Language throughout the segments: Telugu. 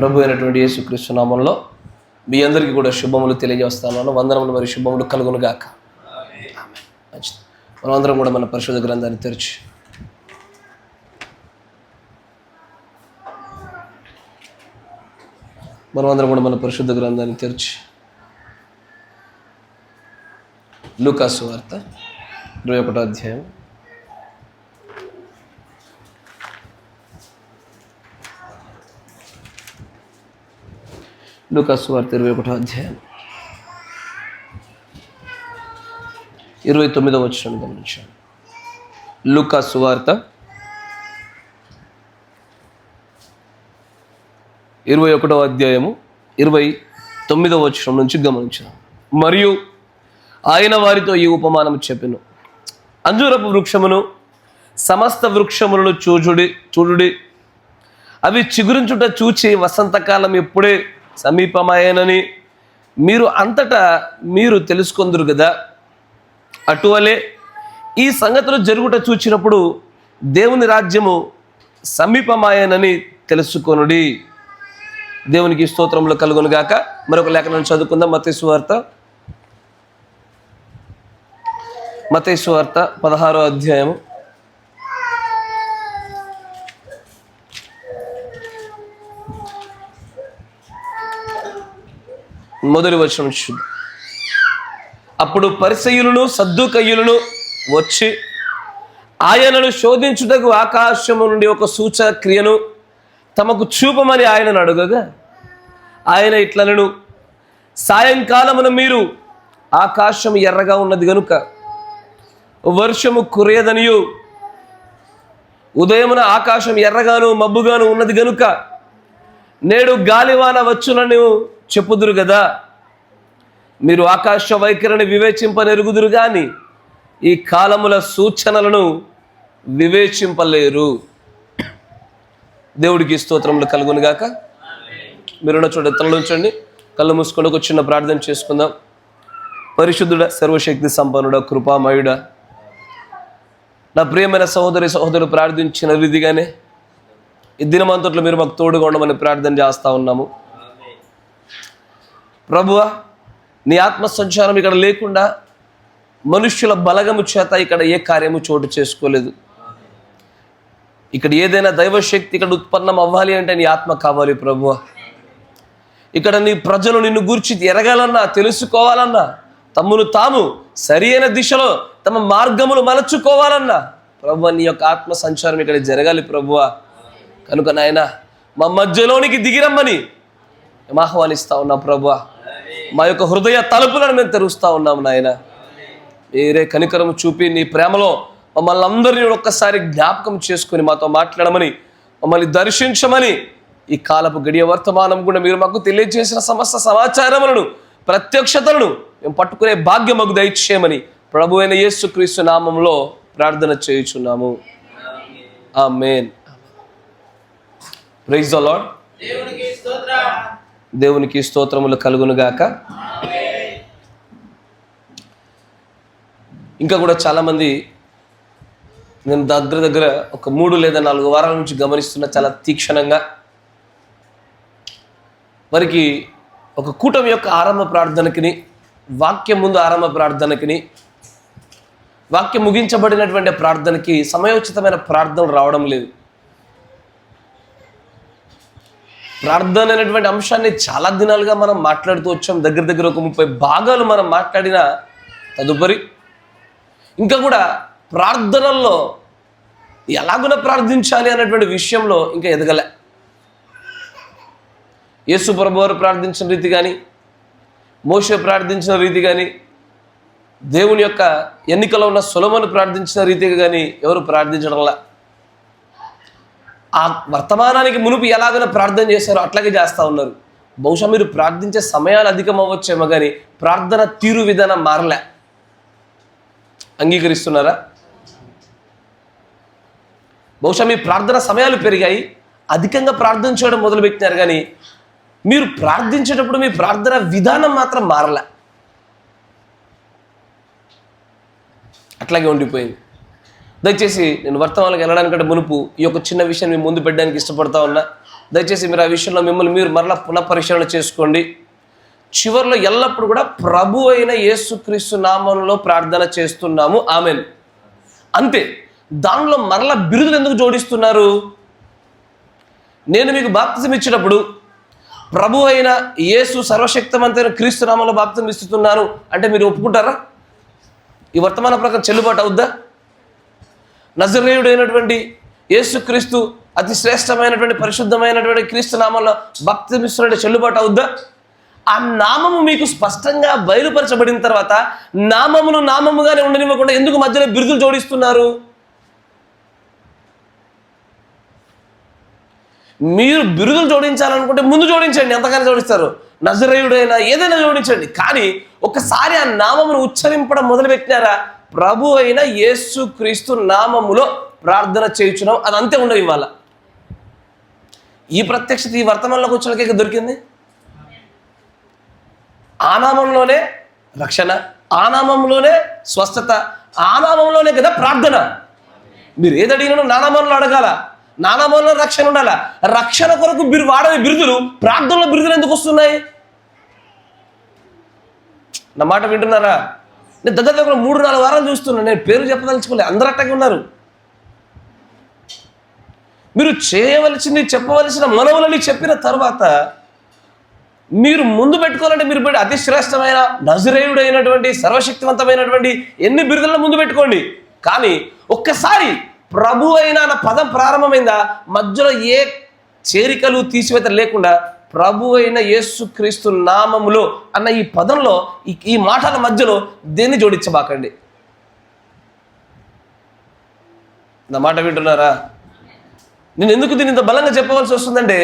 ప్రభు అయినటువంటి యేసుక్రీస్తు నామంలో మీ అందరికీ కూడా శుభములు తెలియజేస్తున్నాను. వందనములు మరి శుభములు కలుగును గాక. మంచిది. మనమందరం కూడా మన పరిశుద్ధ గ్రంథాన్ని తెరిచి లూకా సువార్త 21వ అధ్యాయం. లూకా సువార్త 21వ అధ్యాయం 29వ వచనం గమనించండి. లూకా సువార్త 21వ అధ్యాయము 29వ వచనం నుంచి గమనించాం. మరియు ఆయన వారితో ఈ ఉపమానం చెప్పెను. అంజూరపు వృక్షమును సమస్త వృక్షములను చూడుడి, అవి చిగురించుట చూచి వసంతకాలం ఎప్పుడే సమీపమాయనని మీరు అంతటా మీరు తెలుసుకొందురు కదా. అటువలే ఈ సంగతులు జరుగుట చూచినప్పుడు దేవుని రాజ్యము సమీపమాయనని తెలుసుకొనుడి. దేవునికి స్తోత్రములు కలుగును గాక. మరొక లేఖనం చదువుకుందాం. మత్తయి సువార్త 16వ అధ్యాయము 1వ వచనం చూద్దాం. అప్పుడు పరిసయ్యులను సద్దూకయ్యులను వచ్చి ఆయనను శోధించుటకు ఆకాశము నుండి ఒక సూచక క్రియను తమకు చూపమని ఆయనను అడుగగా ఆయన ఇట్లనెను, సాయంకాలమున మీరు ఆకాశం ఎర్రగా ఉన్నది గనుక వర్షము కురియదనియు, ఉదయమున ఆకాశం ఎర్రగాను మబ్బుగాను ఉన్నది గనుక నేడు గాలివాన వచ్చునని చెప్పుదురు కదా. మీరు ఆకాశ వైఖరిని వివేచింపనెరుగుదురు గాని ఈ కాలముల సూచనలను వివేచింపలేరు. దేవుడికి స్తోత్రములు కలుగును గాక. మీరున్న చోట తలలోంచండి, కళ్ళు మూసుకొని ఒక చిన్న ప్రార్థన చేసుకుందాం. పరిశుద్ధుడ, సర్వశక్తి సంపన్నుడ, కృపామయుడ, నా ప్రియమైన సహోదరులు ప్రార్థించిన రీతిగానే ఈ దినమంతట్లో మీరు మాకు తోడుగా ఉండమని ప్రార్థన చేస్తూ ఉన్నాము. ప్రభువా, నీ ఆత్మ సంచారం ఇక్కడ లేకుండా మనుష్యుల బలగము చేత ఇక్కడ ఏ కార్యము చోటు చేసుకోలేదు. ఇక్కడ ఏదైనా దైవశక్తి ఇక్కడ ఉత్పన్నం అవ్వాలి అంటే నీ ఆత్మ కావాలి ప్రభువా. ఇక్కడ నీ ప్రజలు నిన్ను గూర్చి ఎరగాలన్నా, తెలుసుకోవాలన్నా, తమ్మును తాము సరి అయిన దిశలో తమ మార్గములు మలచుకోవాలన్నా ప్రభువా నీ యొక్క ఆత్మ సంచారం ఇక్కడ జరగాలి ప్రభువా. కనుక నాయన మా మధ్యలోనికి దిగిరమ్మని మేము ఆహ్వానిస్తూ ఉన్నాం ప్రభువా. మా యొక్క హృదయ తలుపులను మేము తెరుస్తూ ఉన్నాము నాయన. మీరే కనికరము చూపి నీ ప్రేమలో మమ్మల్ని అందరినీ ఒక్కసారి జ్ఞాపకం చేసుకుని మాతో మాట్లాడమని, మమ్మల్ని దర్శించమని, ఈ కాలపు గడియ వర్తమానం కూడా మీరు మాకు తెలియజేసిన సమస్త సమాచారములను, ప్రత్యక్షతలను మేము పట్టుకునే భాగ్యం మాకు దయచేయమని ప్రభు అయిన యేసుక్రీస్తు నామంలో ప్రార్థన చేయుచున్నాము. ఆమేన్. Praise the Lord. దేవునికి స్తోత్రములు కలుగును గాక. ఇంకా కూడా చాలామంది నేను దగ్గర ఒక 3 లేదా 4 వారాల నుంచి గమనిస్తున్న, చాలా తీక్షణంగా వారికి ఒక కూటమి యొక్క ఆరంభ ప్రార్థనకిని, వాక్యం ముందు ఆరంభ ప్రార్థనకిని, వాక్యం ముగించబడినటువంటి ప్రార్థనకి సమయోచితమైన ప్రార్థనలు రావడం లేదు. ప్రార్థన అనేటువంటి అంశాన్ని చాలా దినాలుగా మనం మాట్లాడుతూ వచ్చాం. దగ్గర ఒక 30 భాగాలు మనం మాట్లాడిన తదుపరి ఇంకా కూడా ప్రార్థనల్లో ఎలాగున ప్రార్థించాలి అనేటువంటి విషయంలో ఇంకా ఎదగలే. యేసు ప్రభువారు ప్రార్థించిన రీతి కానీ, మోషే ప్రార్థించిన రీతి కానీ, దేవుని యొక్క ఎన్నికలో ఉన్న సొలొమోను ప్రార్థించిన రీతిగా కానీ ఎవరు ప్రార్థించడంలా. ఆ వర్తమానానికి మునుపు ఎలాగైనా ప్రార్థన చేశారో అట్లాగే చేస్తూ ఉన్నారు. బహుశా మీరు ప్రార్థించే సమయాలు అధికం అవ్వచ్చేమో కానీ ప్రార్థన తీరు విధానం మారలే. అంగీకరిస్తున్నారా? బహుశా మీ ప్రార్థన సమయాలు పెరిగాయి, అధికంగా ప్రార్థన చేయడం మొదలుపెట్టినారు, కానీ మీరు ప్రార్థించేటప్పుడు మీ ప్రార్థన విధానం మాత్రం మారలే. అట్లాగే ఉండిపోయింది. దయచేసి నేను వర్తమానాలకు వెళ్ళడానికంటే మునుపు ఈ యొక్క చిన్న విషయాన్ని మీ ముందు పెట్టడానికి ఇష్టపడతా ఉన్నా. దయచేసి మీరు ఆ విషయంలో మిమ్మల్ని మీరు మరలా పునఃపరిశీలన చేసుకోండి. చివరిలో ఎల్లప్పుడూ కూడా ప్రభు అయిన యేసుక్రీస్తు నామంలో ప్రార్థన చేస్తున్నాము, ఆమెన్, అంతే. దానిలో మరలా బిరుదులు ఎందుకు జోడిస్తున్నారు? నేను మీకు బాప్తిజం ఇచ్చినప్పుడు ప్రభు అయిన యేసు సర్వశక్తిమంతైన క్రీస్తు నామంలో బాప్తిజం ఇస్తున్నాను అంటే మీరు ఒప్పుకుంటారా? ఈ వర్తమాన ప్రకారం చెల్లుబాటు అవుద్దా? నజరేయుడైనటువంటి యేసుక్రీస్తు అతి శ్రేష్టమైనటువంటి పరిశుద్ధమైనటువంటి క్రీస్తు నామంలో బాప్తిజం ఇస్తున్నట్టు చెల్లుబాటు అవుద్దా? ఆ నామము మీకు స్పష్టంగా బయలుపరచబడిన తర్వాత నామమును నామముగానే ఉండనివ్వకుండా ఎందుకు మధ్యలో బిరుదులు జోడిస్తున్నారు? మీరు బిరుదులు జోడించాలనుకుంటే ముందు జోడించండి, ఎంతగానో జోడిస్తారు. నజరేయుడైనా ఏదైనా జోడించండి, కానీ ఒకసారి ఆ నామమును ఉచ్చరింపడం మొదలుపెట్టినారా, ప్రభు అయిన యేసుక్రీస్తు నామములో ప్రార్థన చేయుచున్నాం, అది అంతే ఉండవు. ఇవాళ ఈ ప్రత్యక్షత ఈ వర్తమానంలోకి వచ్చాకే దొరికింది. ఆ నామంలోనే రక్షణ, ఆ నామంలోనే స్వస్థత, ఆ నామంలోనే కదా ప్రార్థన. మీరు ఏది అడిగినా నా నామంలో అడగాల, నా నామంలో రక్షణ ఉండాలా. రక్షణ కొరకు వాడని బిరుదులు ప్రార్థనలో బిరుదులు ఎందుకు వస్తున్నాయి? నా మాట వింటున్నారా? నేను దగ్గర 3-4 వారాలు చూస్తున్నాను. నేను పేరు చెప్పదలుచుకోలేదు, అందరూ అట్టగే ఉన్నారు. మీరు చేయవలసింది చెప్పవలసిన మనవులని చెప్పిన తర్వాత మీరు ముందు పెట్టుకోవాలంటే మీరు అతి శ్రేష్టమైన నజరేయుడైనటువంటి సర్వశక్తివంతమైనటువంటి ఎన్ని బిరుదులను ముందు పెట్టుకోండి. కానీ ఒక్కసారి ప్రభు అయిన అన్న పదం ప్రారంభమైందా, మధ్యలో ఏ చేరికలు తీసివేత లేకుండా ప్రభు అయిన యేసుక్రీస్తు నామములో అన్న ఈ పదంలో ఈ మాటల మధ్యలో దేన్ని జోడించబాకండి. నా మాట వింటున్నారా? నేను ఎందుకు దీన్ని ఇంత బలంగా చెప్పవలసి వస్తుందంటే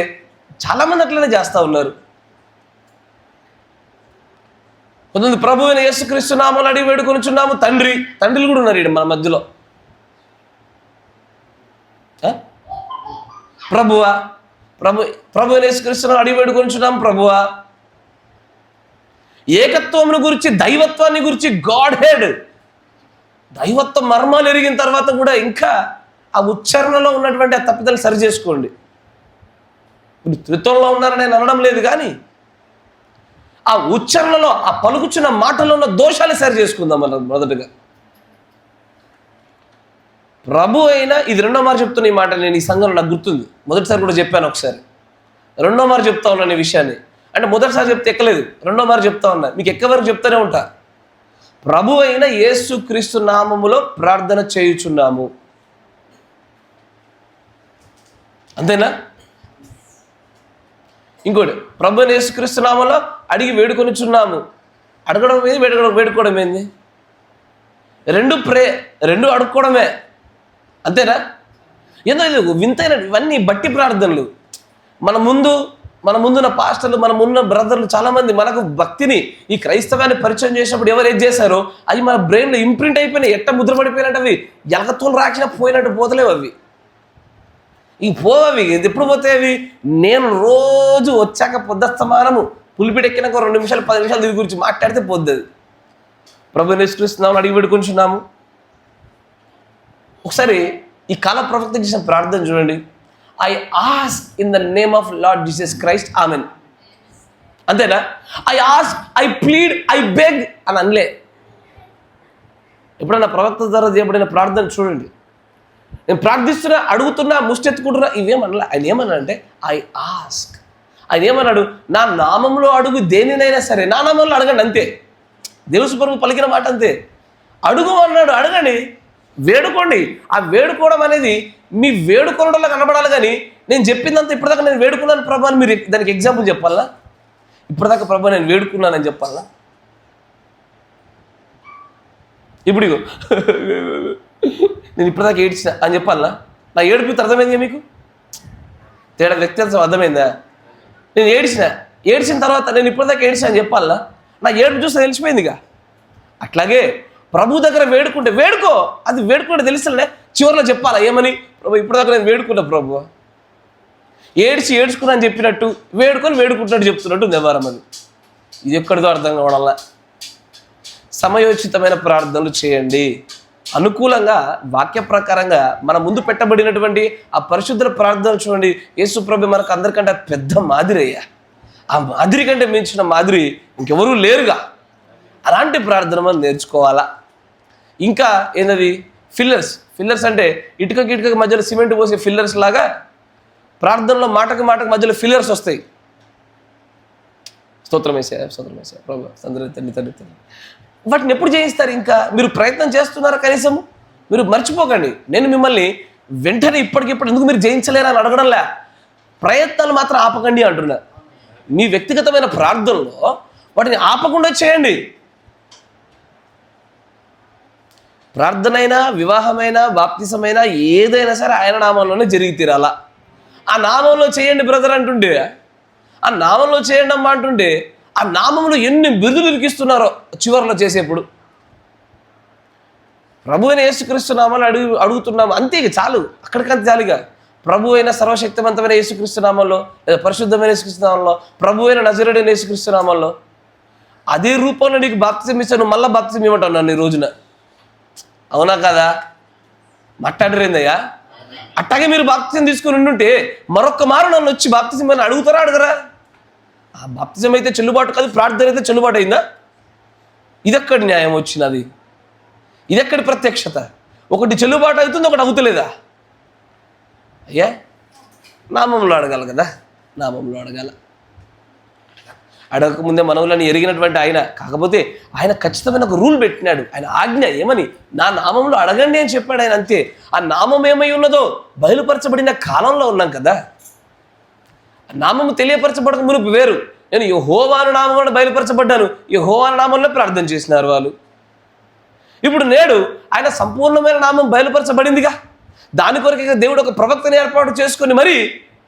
చాలామంది అట్లనే చేస్తూ ఉన్నారు. కొంతమంది ప్రభు అయిన యేసుక్రీస్తు నామములో అడిగి వేడుకొనుచున్నాము తండ్రులు కూడా ఉన్నారు మన మధ్యలో. ప్రభువా ప్రభు అయిన యేసుక్రీస్తు అడిగి వేడుకొనుచున్నాము ప్రభువా. ఏకత్వమును గురించి, దైవత్వాన్ని గురించి, గాడ్ హెడ్ దైవత్వ మర్మాలు ఎరిగిన తర్వాత కూడా ఇంకా ఆ ఉచ్చారణలో ఉన్నటువంటి ఆ తప్పిదాలు సరి చేసుకోండి. ఇప్పుడు త్రిత్వంలో ఉన్నారని నేను అనడం లేదు, కానీ ఆ ఉచ్చారణలో ఆ పలుకుచున్న మాటల్లో ఉన్న దోషాలు సరి చేసుకుందాం. మనం మొదటగా ప్రభు అయినా, ఇది 2వ మారు చెప్తున్న ఈ మాట నేను ఈ సంఘంలో నాకు గుర్తుంది. మొదటిసారి కూడా చెప్పాను ఒకసారి, 2వ మారు చెప్తా ఉన్నాను ఈ విషయాన్ని. అంటే మొదటిసారి చెప్తే ఎక్కలేదు, 2వ మారు చెప్తా ఉన్నా, మీకు ఎక్క వరకు చెప్తూనే ఉంటా. ప్రభు అయిన యేసుక్రీస్తు నామములో ప్రార్థన చేయుచున్నాము, అంతేనా? ఇంకోటి, ప్రభు అయిన యేసుక్రీస్తు నామములో అడిగి వేడుకొనుచున్నాము. అడగడం ఏంది, వేడుకోవడం ఏంది? రెండు అడుక్కోవడమే, అంతేనా? ఏందో ఇది వింతైన ఇవన్నీ బట్టి ప్రార్థనలు. మన ముందున్న పాస్టర్లు, మన ముందున్న బ్రదర్లు చాలామంది మనకు భక్తిని, ఈ క్రైస్తవాన్ని పరిచయం చేసినప్పుడు ఎవరు ఏది చేశారో అది మన బ్రెయిన్లో ఇంప్రింట్ అయిపోయినాయి. ఎట్ట ముద్రపడిపోయినట్టు అవి ఎలకతోలు రాకినా పోయినట్టు పోతలేవు అవి. ఈ పోవవి ఎప్పుడు పోతాయి? నేను రోజు వచ్చాక పొద్దస్తమానము పులిపిడెక్కినాక 2 నిమిషాలు 10 నిమిషాలు దీని గురించి మాట్లాడితే పోద్ది. ప్రభువుని యేసుక్రీస్తునామములో అడిగి వేడుకొనుచున్నాము. ఒకసారి ఈ కాల ప్రవక్త చేసిన ప్రార్థన చూడండి. I ask in the name of Lord Jesus Christ, amen, అంతేనా? I ask, I plead, I beg అని అనలే. ఎప్పుడన్నా ప్రవక్త ద్వారా చేయబడిన ప్రార్థన చూడండి. నేను ప్రార్థిస్తున్నా, అడుగుతున్నా, ముష్టెత్తుకుంటున్నా, ఇవేమన్నా. ఆయన ఏమన్నా అంటే ఐ ఆస్క్. ఆయన ఏమన్నాడు? నా నామంలో అడుగు దేనినైనా సరే, నా నామంలో అడగండి, అంతే. దేవుని ప్రభు పలికిన మాట అంతే. అడుగు అన్నాడు, అడగండి, వేడుకోండి. ఆ వేడుకోవడం అనేది మీ వేడుకోవడంలో కనబడాలి. కానీ నేను చెప్పిందంతా ఇప్పటిదాకా నేను వేడుకున్నాను ప్రభు అని మీరు దానికి ఎగ్జాంపుల్ చెప్పాలా? ఇప్పటిదాకా ప్రభు నేను వేడుకున్నానని చెప్పాలా? ఇప్పుడు నేను ఇప్పటిదాకా ఏడ్చిన అని చెప్పాలా? నా ఏడుపు అర్థమైందా మీకు? తేడా వ్యత్యాసం అర్థమైందా? నేను ఏడ్చిన తర్వాత నేను ఇప్పటిదాకా ఏడ్చిన అని చెప్పాలా? నా ఏడుపు చూస్తే తెలిసిపోయిందిగా. అట్లాగే ప్రభు దగ్గర వేడుకో, అది వేడుకుంటే తెలుసులే. చివరిలో చెప్పాలా ఏమని? ప్రభు ఇప్పటిదాకా నేను వేడుకున్నా ప్రభు, ఏడ్చుకున్నా అని చెప్పినట్టు వేడుకుంటున్నట్టు చెప్తున్నట్టు వ్యవహారం అని. ఇది ఎక్కడితో అర్థం కావడంలా. సమయోచితమైన ప్రార్థనలు చేయండి. అనుకూలంగా వాక్య ప్రకారంగా మన ముందు పెట్టబడినటువంటి ఆ పరిశుద్ధ ప్రార్థన చూడండి. యేసు ప్రభు మనకు అందరికంటే పెద్ద మాదిరి అయ్యా. ఆ మాదిరి కంటే మించిన మాదిరి ఇంకెవరూ లేరుగా. అలాంటి ప్రార్థన మనం నేర్చుకోవాలా. ఇంకా ఏంటది? ఫిల్లర్స్ అంటే ఇటుకకి మధ్యలో సిమెంట్ పోసే ఫిల్లర్స్ లాగా ప్రార్థనలో మాటకు మధ్యలో ఫిల్లర్స్ వస్తాయి. స్తోత్రం వేసే ప్రభు తండ్రి. వాటిని ఎప్పుడు చేయిస్తారు? ఇంకా మీరు ప్రయత్నం చేస్తున్నారా? కనీసం మీరు మర్చిపోకండి. నేను మిమ్మల్ని వెంటనే ఇప్పటికిప్పుడు ఎందుకు మీరు జయించలేరా అని అడగడంలే. ప్రయత్నాలు మాత్రం ఆపకండి అంటున్నా. మీ వ్యక్తిగతమైన ప్రార్థనలో వాటిని ఆపకుండా చేయండి. ప్రార్థనైనా, వివాహమైనా, బాప్తిసమైనా ఏదైనా సరే ఆయన నామంలోనే జరిగి తీరాలా. ఆ నామంలో చేయండి బ్రదర్ అంటుండే, ఆ నామంలో చేయండి అమ్మా అంటుండే, ఆ నామంలో ఎన్ని బిరుదులు ఇరికిస్తున్నారో చివరిలో చేసేప్పుడు. ప్రభు అయిన యేసుక్రీస్తు నామాన్ని అడుగుతున్నాము అంతే, చాలు. అక్కడికంత చాలుగా. ప్రభు అయిన సర్వశక్తివంతమైన యేసుక్రీస్తు నామంలో, లేదా పరిశుద్ధమైన యేసుక్రీస్తు నామంలో, ప్రభు అయిన నజరేయుడైన యేసుక్రీస్తు నామంలో అదే రూపంలో నీకు బాప్తిసం ఇస్తాను, మళ్ళీ బాప్తిసం ఇవ్వమంటాను నన్ను ఈ రోజున. అవునా కదా? మాట్లాడరేందయ్యా? అట్టాగే మీరు బాప్తిజం తీసుకుని ఉండుంటే మరొక్క మారు నన్ను వచ్చి బాప్తిజం అని అడగరా? ఆ బాప్తిజం అయితే చెల్లుబాటు కాదు, ప్రార్థన అయితే చెల్లుబాటు అయిందా? ఇదెక్కడి న్యాయం వచ్చినది? ఇదెక్కడి ప్రత్యక్షత? ఒకటి చెల్లుబాటు అవుతుంది, ఒకటి అవుతలేదా? అయ్యా, నామంలో అడగాలి కదా. నామంలో అడగాల. అడగకముందే మనవులని ఎరిగినటువంటి ఆయన, కాకపోతే ఆయన ఖచ్చితమైన ఒక రూల్ పెట్టినాడు. ఆయన ఆజ్ఞ ఏమని? నా నామంలో అడగండి అని చెప్పాడు ఆయన. అంతే. ఆ నామం ఏమై ఉన్నదో బయలుపరచబడిన కాలంలో ఉన్నాం కదా. నామము తెలియపరచబడక మునుపు వేరు. నేను యెహోవాను నామం బయలుపరచబడ్డాను, యెహోవా నామంలో ప్రార్థన చేసినారు వాళ్ళు. ఇప్పుడు నేడు ఆయన సంపూర్ణమైన నామం బయలుపరచబడిందిగా. దాని కొరకు దేవుడు ఒక ప్రవక్తని ఏర్పాటు చేసుకొని మరి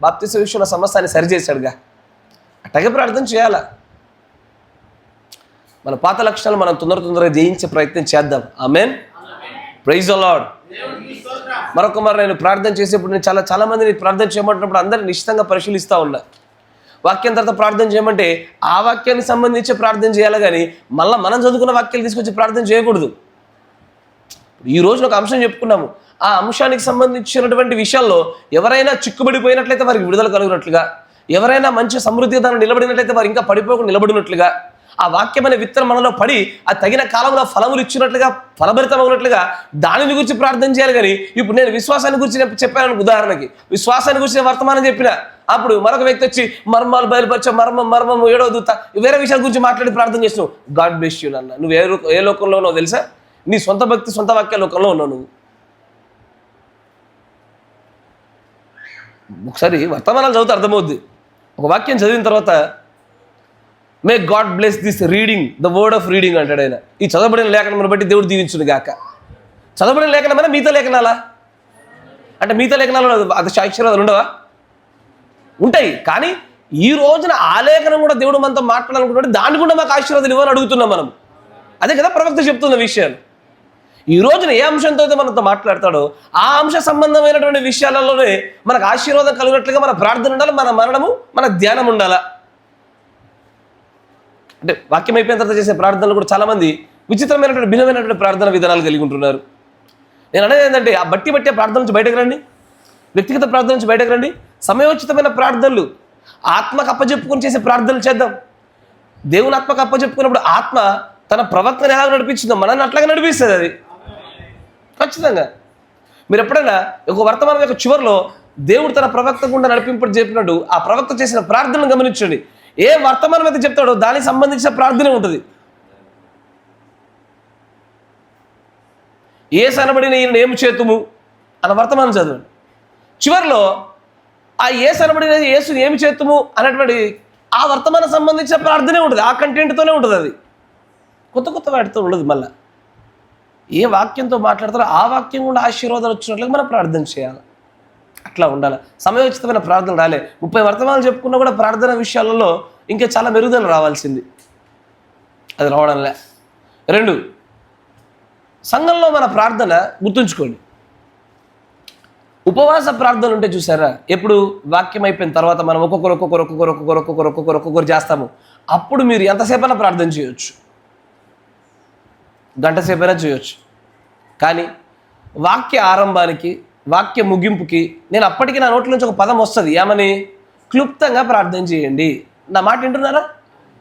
బాప్తిసం విషయంలో సమస్యని సరిచేశాడుగా. అట్టగే ప్రార్థన చేయాలా. మన పాత లక్షణాలు మనం తొందరగా జయించే ప్రయత్నం చేద్దాం. ఆమేన్. Praise the Lord. మరొక నేను ప్రార్థన చేసేప్పుడు నేను చాలా మందిని ప్రార్థన చేయమంటున్నప్పుడు అందరినీ నిశ్చితంగా పరిశీలిస్తూ ఉన్నా. వాక్యం తర్వాత ప్రార్థన చేయమంటే ఆ వాక్యానికి సంబంధించి ప్రార్థన చేయాలి, కానీ మళ్ళీ మనం చదువుకున్న వాక్యాలు తీసుకొచ్చి ప్రార్థన చేయకూడదు. ఈ రోజున ఒక అంశం చెప్పుకున్నాము. ఆ అంశానికి సంబంధించినటువంటి విషయాల్లో ఎవరైనా చిక్కుబడిపోయినట్లయితే వారికి విడుదల కలుగునట్లుగా, ఎవరైనా మంచి సమృద్ధిగా దాన్ని నిలబడినట్లయితే వారు ఇంకా పడిపోకుండా నిలబడినట్లుగా, ఆ వాక్యమైన విత్తనం మనలో పడి ఆ తగిన కాలంలో ఫలములు ఇచ్చినట్లుగా, ఫలభరితం అవునట్లుగా దానిని గురించి ప్రార్థన చేయాలి. కానీ ఇప్పుడు నేను విశ్వాసాన్ని గురించి చెప్పాను. ఉదాహరణకి విశ్వాసాన్ని గురించి వర్తమానం చెప్పిన అప్పుడు మరొక వ్యక్తి వచ్చి మర్మాలు బయలుపరిచే మర్మం 7వ దూత వేరే విషయాల గురించి మాట్లాడి ప్రార్థన చేస్తున్నావు. గాడ్ బ్లెస్ యూ నాన్న. నువ్వు ఏ లోకంలో ఉన్నావు తెలుసా? నీ సొంత భక్తి, సొంత వాక్య లోకంలో ఉన్నావు నువ్వు. ఒకసారి వర్తమానాలు చదివితే అర్థమవుద్ది. ఒక వాక్యం చదివిన తర్వాత may God bless this reading, the word of reading అంటాడు ఆయన. ఈ చదవబడిన లేఖనమును బట్టి దేవుడు దీవించును గాక. చదవబడిన లేఖనమైనా మిగతా లేఖనాలా? అంటే మిగతా లేఖనాలు అది ఆశీర్వాదాలు ఉండవా? ఉంటాయి. కానీ ఈ రోజున ఆ లేఖనం కూడా దేవుడు మనతో మాట్లాడాలనుకుంటే దాన్ని కూడా మాకు ఆశీర్వాదాలు ఇవ్వని అడుగుతున్నాం మనం. అదే కదా ప్రవక్త చెప్తున్న విషయాలు. ఈ రోజున ఏ అంశంతో అయితే మనతో మాట్లాడతాడో ఆ అంశ సంబంధమైనటువంటి విషయాలలోనే మనకు ఆశీర్వాదం కలిగినట్లుగా మన ప్రార్థన ఉండాలి, మన మరణము, మన ధ్యానం ఉండాలా. అంటే వాక్యం అయిపోయిన తర్వాత చేసే ప్రార్థనలు కూడా చాలామంది విచిత్రమైనటువంటి భిన్నమైనటువంటి ప్రార్థన విధానాలు కలిగి ఉంటున్నారు. నేను అనేది ఏంటంటే ఆ బట్టి ప్రార్థన నుంచి బయటకు రండి, వ్యక్తిగత ప్రార్థన నుంచి బయటకు రండి. సమయోచితమైన ప్రార్థనలు, ఆత్మకు అప్పచెప్పుకొని చేసే ప్రార్థనలు చేద్దాం. దేవుని ఆత్మకు అప్పచెప్పుకున్నప్పుడు ఆత్మ తన ప్రవక్తను ఎలా నడిపించిందో మనల్ని అట్లాగే నడిపిస్తుంది. అది ఖచ్చితంగా. మీరు ఎప్పుడైనా ఒక వర్తమానం యొక్క చివరిలో దేవుడు తన ప్రవక్త గుండా నడిపింపడు చెప్పినట్టు ఆ ప్రవక్త చేసిన ప్రార్థనను గమనించండి. ఏ వర్తమానం అయితే చెప్తాడో దానికి సంబంధించిన ప్రార్థనే ఉంటుంది. ఏ సనబడిన ఈయన ఏమి చేతుము అన్న వర్తమానం చదవండి. చివరిలో ఆ ఏ సనబడిన యేసు ఏమి చేతుము అనేటువంటి ఆ వర్తమానం సంబంధించిన ప్రార్థనే ఉంటుంది. ఆ కంటెంట్తోనే ఉంటుంది. అది కొత్త వాటితో ఉండదు. మళ్ళీ ఏ వాక్యంతో మాట్లాడతారో ఆ వాక్యం కూడా ఆశీర్వాదాలు వచ్చినట్లుగా మనం ప్రార్థన చేయాలి. అట్లా ఉండాలి. సమయోచితమైన ప్రార్థన రాలే. 30 వర్తమానాలు చెప్పుకున్నా కూడా ప్రార్థన విషయాలలో ఇంకా చాలా మెరుగుదల రావాల్సింది. అది రావడంలే. 2, సంఘంలో మన ప్రార్థన గుర్తుంచుకోండి. ఉపవాస ప్రార్థనలు ఉంటే చూసారా, ఎప్పుడు వాక్యం అయిపోయిన తర్వాత మనం ఒక్కొక్కరు చేస్తాము. అప్పుడు మీరు ఎంతసేపైనా ప్రార్థన చేయొచ్చు, గంట సేపైనా చేయొచ్చు. కానీ వాక్య ఆరంభానికి, వాక్య ముగింపుకి నేను అప్పటికి నా నోట్ల నుంచి ఒక పదం వస్తుంది, ఏమని? క్లుప్తంగా ప్రార్థన చేయండి. నా మాట వింటున్నారా?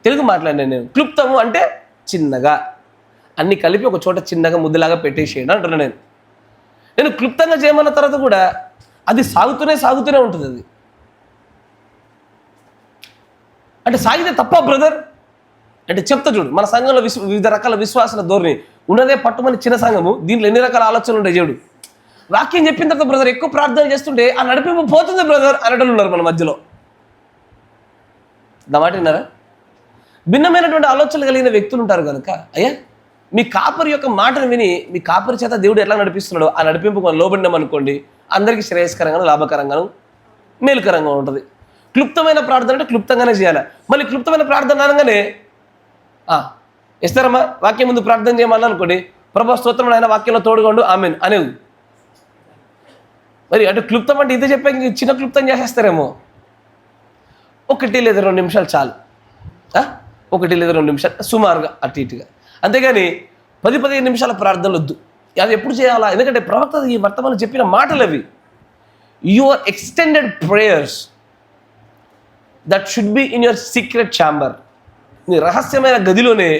తెలుగు మాట్లాడినాను నేను. క్లుప్తము అంటే చిన్నగా, అన్ని కలిపి ఒక చోట చిన్నగా ముద్దులాగా పెట్టేసేయండి అంటున్నాను నేను క్లుప్తంగా చేయమన్న తర్వాత కూడా అది సాగుతూనే ఉంటుంది. అది అంటే సాగితే తప్ప బ్రదర్ అంటే చెప్తా చూడు. మన సంఘంలో వివిధ రకాల విశ్వాసాల ధోరణి ఉన్నదే పట్టుమని చిన్న సంఘము, దీంట్లో ఎన్ని రకాల ఆలోచనలు ఉంటాయి చూడు. వాక్యం చెప్పిన తర్వాత బ్రదర్ ఎక్కువ ప్రార్థన చేస్తుంటే ఆ నడిపింపు పోతుంది బ్రదర్ అనేటోళ్ళు ఉన్నారు మన మధ్యలో. నా మాట విన్నారా? భిన్నమైనటువంటి ఆలోచనలు కలిగిన వ్యక్తులు ఉంటారు కనుక, అయ్యా మీ కాపరి యొక్క మాటను విని మీ కాపరి చేత దేవుడు ఎట్లా నడిపిస్తున్నాడో ఆ నడిపింపు మనం లోబడినాం అనుకోండి, అందరికీ శ్రేయస్కరంగాను, లాభకరంగాను, మేలుకరంగా ఉంటుంది. క్లుప్తమైన ప్రార్థన అంటే క్లుప్తంగానే చేయాలి. మళ్ళీ క్లుప్తమైన ప్రార్థన అనగానే ఇస్తారమ్మా వాక్యం ముందు ప్రార్థన చేయమన్నా అనుకోండి, ప్రభా స్తోత్రం ఆయన వాక్యంలో తోడుగొండు ఆమెన్ అనేవి. మరి అంటే క్లుప్తం అంటే ఇదే చెప్పాక చిన్న క్లుప్తం చేసేస్తారేమో. 1 లేదా 2 నిమిషాలు చాలు. 1 లేదా 2 నిమిషాలు సుమారుగా అటు ఇటుగా, అంతేగాని 10-15 నిమిషాల ప్రార్థనలు వద్దు. అది ఎప్పుడు చేయాలా? ఎందుకంటే ప్రవక్త ఈ వర్తమానం చెప్పిన మాటలు అవి. Your extended prayers that should be in your secret chamber. నీ రహస్యమైన గదిలోనే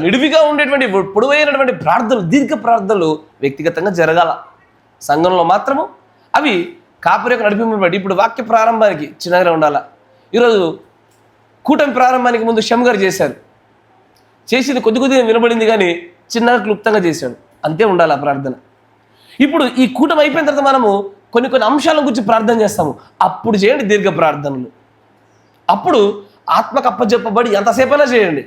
నిడివిగా ఉండేటువంటి పొడవైనటువంటి ప్రార్థనలు, దీర్ఘ ప్రార్థనలు వ్యక్తిగతంగా జరగాల. సంఘంలో మాత్రము అవి కాపరి యొక్క నడిపింపు బట్టి. ఇప్పుడు వాక్య ప్రారంభానికి చిన్నగా ఉండాలా. ఈరోజు కూటమి ప్రారంభానికి ముందు షమ్ గారు చేశారు. చేసింది కొద్దిగా వినబడింది కానీ చిన్నగా క్లుప్తంగా చేశాడు. అంతే ఉండాలి ఆ ప్రార్థన. ఇప్పుడు ఈ కూటమి అయిపోయిన తర్వాత మనము కొన్ని అంశాల గురించి ప్రార్థన చేస్తాము. అప్పుడు చేయండి దీర్ఘ ప్రార్థనలు. అప్పుడు ఆత్మకు అప్పచెప్పబడి ఎంతసేపైనా చేయండి.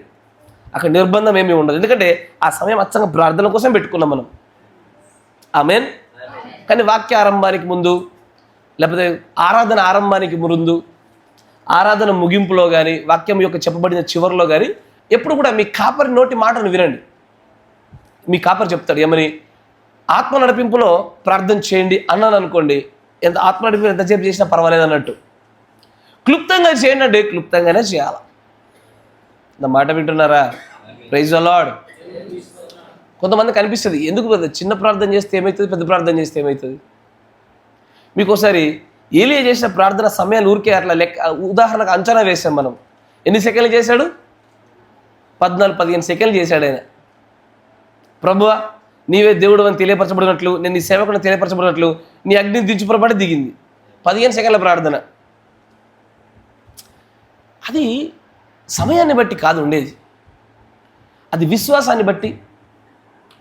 అక్కడ నిర్బంధం ఏమీ ఉండదు. ఎందుకంటే ఆ సమయం అచ్చంగా ప్రార్థన కోసం పెట్టుకున్నాం మనం. ఆమేన్. కానీ వాక్య ఆరంభానికి ముందు, లేకపోతే ఆరాధన ఆరంభానికి ముందు, ఆరాధన ముగింపులో కానీ, వాక్యం యొక్క చెప్పబడిన చివరిలో కానీ ఎప్పుడు కూడా మీ కాపరి నోటి మాటను వినండి. మీ కాపరి చెప్తాడు ఏమని? ఆత్మ నడిపింపులో ప్రార్థన చేయండి అన్నాను అనుకోండి, ఎంత ఆత్మ నడిపింపు ఎంతసేపు చేసినా పర్వాలేదు అన్నట్టు. క్లుప్తంగా చేయండి అంటే క్లుప్తంగానే చేయాలి. నా మాట వింటున్నారా? Praise the lord. కొంతమందికి అనిపిస్తుంది, ఎందుకు చిన్న ప్రార్థన చేస్తే ఏమవుతుంది, పెద్ద ప్రార్థన చేస్తే ఏమవుతుంది? మీకు ఒకసారి ఏలియా చేసిన ప్రార్థన సమయాలు ఊరికే అట్లా ఉదాహరణకు అంచనా వేసాం మనం. ఎన్ని సెకండ్లు చేశాడు? 14-15 సెకండ్లు చేశాడు ఆయన. ప్రభువా నీవే దేవుడు అని తెలియపరచబడినట్లు, నేను నీ సేవకుని తెలియపరచబడినట్లు నీ అగ్నిని దించుపురబడి దిగింది. 15 సెకండ్ల ప్రార్థన. అది సమయాన్ని బట్టి కాదు ఉండేది, అది విశ్వాసాన్ని బట్టి,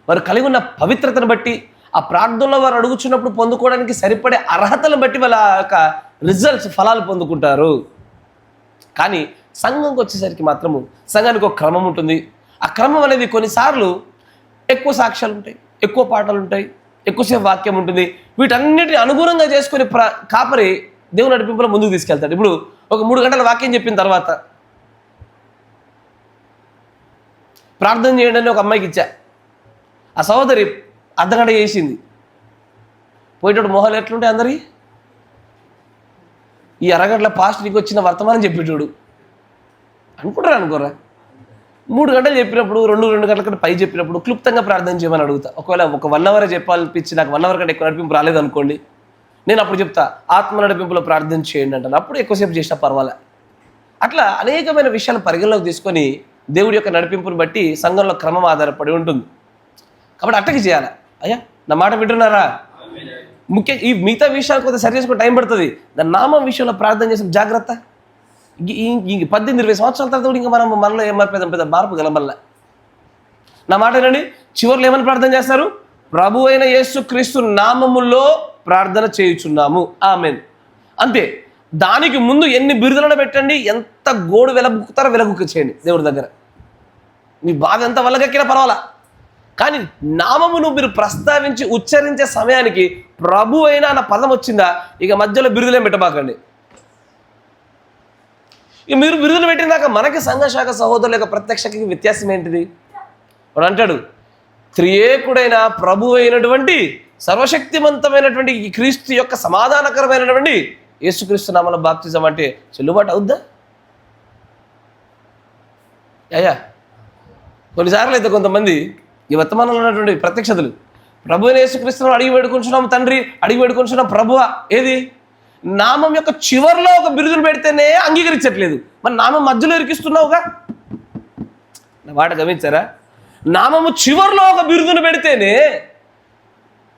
వారు కలిగి ఉన్న పవిత్రతను బట్టి, ఆ ప్రార్థనలో వారు అడుగుచున్నప్పుడు పొందుకోవడానికి సరిపడే అర్హతలను బట్టి వాళ్ళ యొక్క రిజల్ట్స్, ఫలాలు పొందుకుంటారు. కానీ సంఘంకి వచ్చేసరికి మాత్రము సంఘానికి ఒక క్రమం ఉంటుంది. ఆ క్రమం అనేది కొన్నిసార్లు ఎక్కువ సాక్ష్యాలు ఉంటాయి, ఎక్కువ పాటలు ఉంటాయి, ఎక్కువసేపు వాక్యం ఉంటుంది. వీటన్నిటిని అనుగుణంగా చేసుకుని కాపరి దేవుని నడిపింపులో ముందుకు తీసుకెళ్తాడు. ఇప్పుడు ఒక 3 గంటల వాక్యం చెప్పిన తర్వాత ప్రార్థన చేయండి అని ఒక అమ్మాయికి ఇచ్చా. ఆ సహోదరి అర్ధగంట చేసింది. పోయేటప్పుడు మొహాలు ఎట్లుంటాయి అందరి? ఈ అరగంటల పాస్ట్ నీకు వచ్చిన వర్తమానం చెప్పేటోడు అనుకుంటారా? అనుకోరా? 3 గంటలు చెప్పినప్పుడు, 2 గంటల కంటే పై చెప్పినప్పుడు క్లుప్తంగా ప్రార్థన చేయమని అడుగుతా. ఒకవేళ ఒక 1 అవర్ చెప్పాలనిపించి నాకు 1 అవర్ కంటే ఎక్కువ నడిపింపు రాలేదనుకోండి, నేను అప్పుడు చెప్తా ఆత్మ నడిపింపులో ప్రార్థన చేయండి అంటాను. అప్పుడు ఎక్కువసేపు చేసినా పర్వాలే. అట్లా అనేకమైన విషయాలు పరిగణలోకి తీసుకొని దేవుడి యొక్క నడిపింపుని బట్టి సంఘంలో క్రమం ఆధారపడి ఉంటుంది. కాబట్టి అట్టకి చేయాలి. అయ్యా నా మాట వింటున్నారా? ముఖ్యంగా ఈ మిగతా విషయాలు కొంత సరి చేసుకుని టైం పడుతుంది. దాని నామం విషయంలో ప్రార్థన చేసిన జాగ్రత్త. 18-20 సంవత్సరాల తర్వాత కూడా ఇంకా మనలో ఏం పెద్ద మార్పు గలమల్ల. నా మాట వినండి. చివరిలో ఏమని ప్రార్థన చేస్తారు? ప్రభు అయిన యేసుక్రీస్తు నామములో ప్రార్థన చేయుచున్నాము ఆమేన్. అంతే. దానికి ముందు ఎన్ని బిరుదులను పెట్టండి, ఎంత గోడు వెలబుక్కుతారో వెలబుక్క చేయండి దేవుడి దగ్గర. మీ బాధ ఎంత వల్లగక్కినా పర్వాలా, కానీ నామమును మీరు ప్రస్తావించి ఉచ్చరించే సమయానికి ప్రభు అయినా అన్న పదం వచ్చిందా, ఇక మధ్యలో బిరుదులేం పెట్టబాకండి. ఇక మీరు బిరుదులు పెట్టినాక మనకి సంఘశాఖ సహోదరుల యొక్క ప్రత్యక్షకి వ్యత్యాసం ఏంటిది? వాడు అంటాడు, త్రియేకుడైన ప్రభు అయినటువంటి సర్వశక్తివంతమైనటువంటి ఈ క్రీస్తు యొక్క సమాధానకరమైనటువంటి యేసుక్రీస్తు నామములో బాప్తిజం అంటే చెల్లుబాటు అవుద్దా? అయ్యా కొన్నిసార్లు అయితే కొంతమంది ఈ వర్తమానంలో ఉన్నటువంటి ప్రత్యక్షతలు. ప్రభువైన యేసుక్రీస్తును అడిగి వేడుకుంటున్నాం తండ్రి, అడిగి వేడుకుంటున్నాం ప్రభువా. ఏది? నామం యొక్క చివరిలో ఒక బిరుదులు పెడితేనే అంగీకరించట్లేదు, మరి నామం మధ్యలో ఇరికిస్తున్నావుగా. నా మాట గమనించారా? నామము చివరిలో ఒక బిరుదును పెడితేనే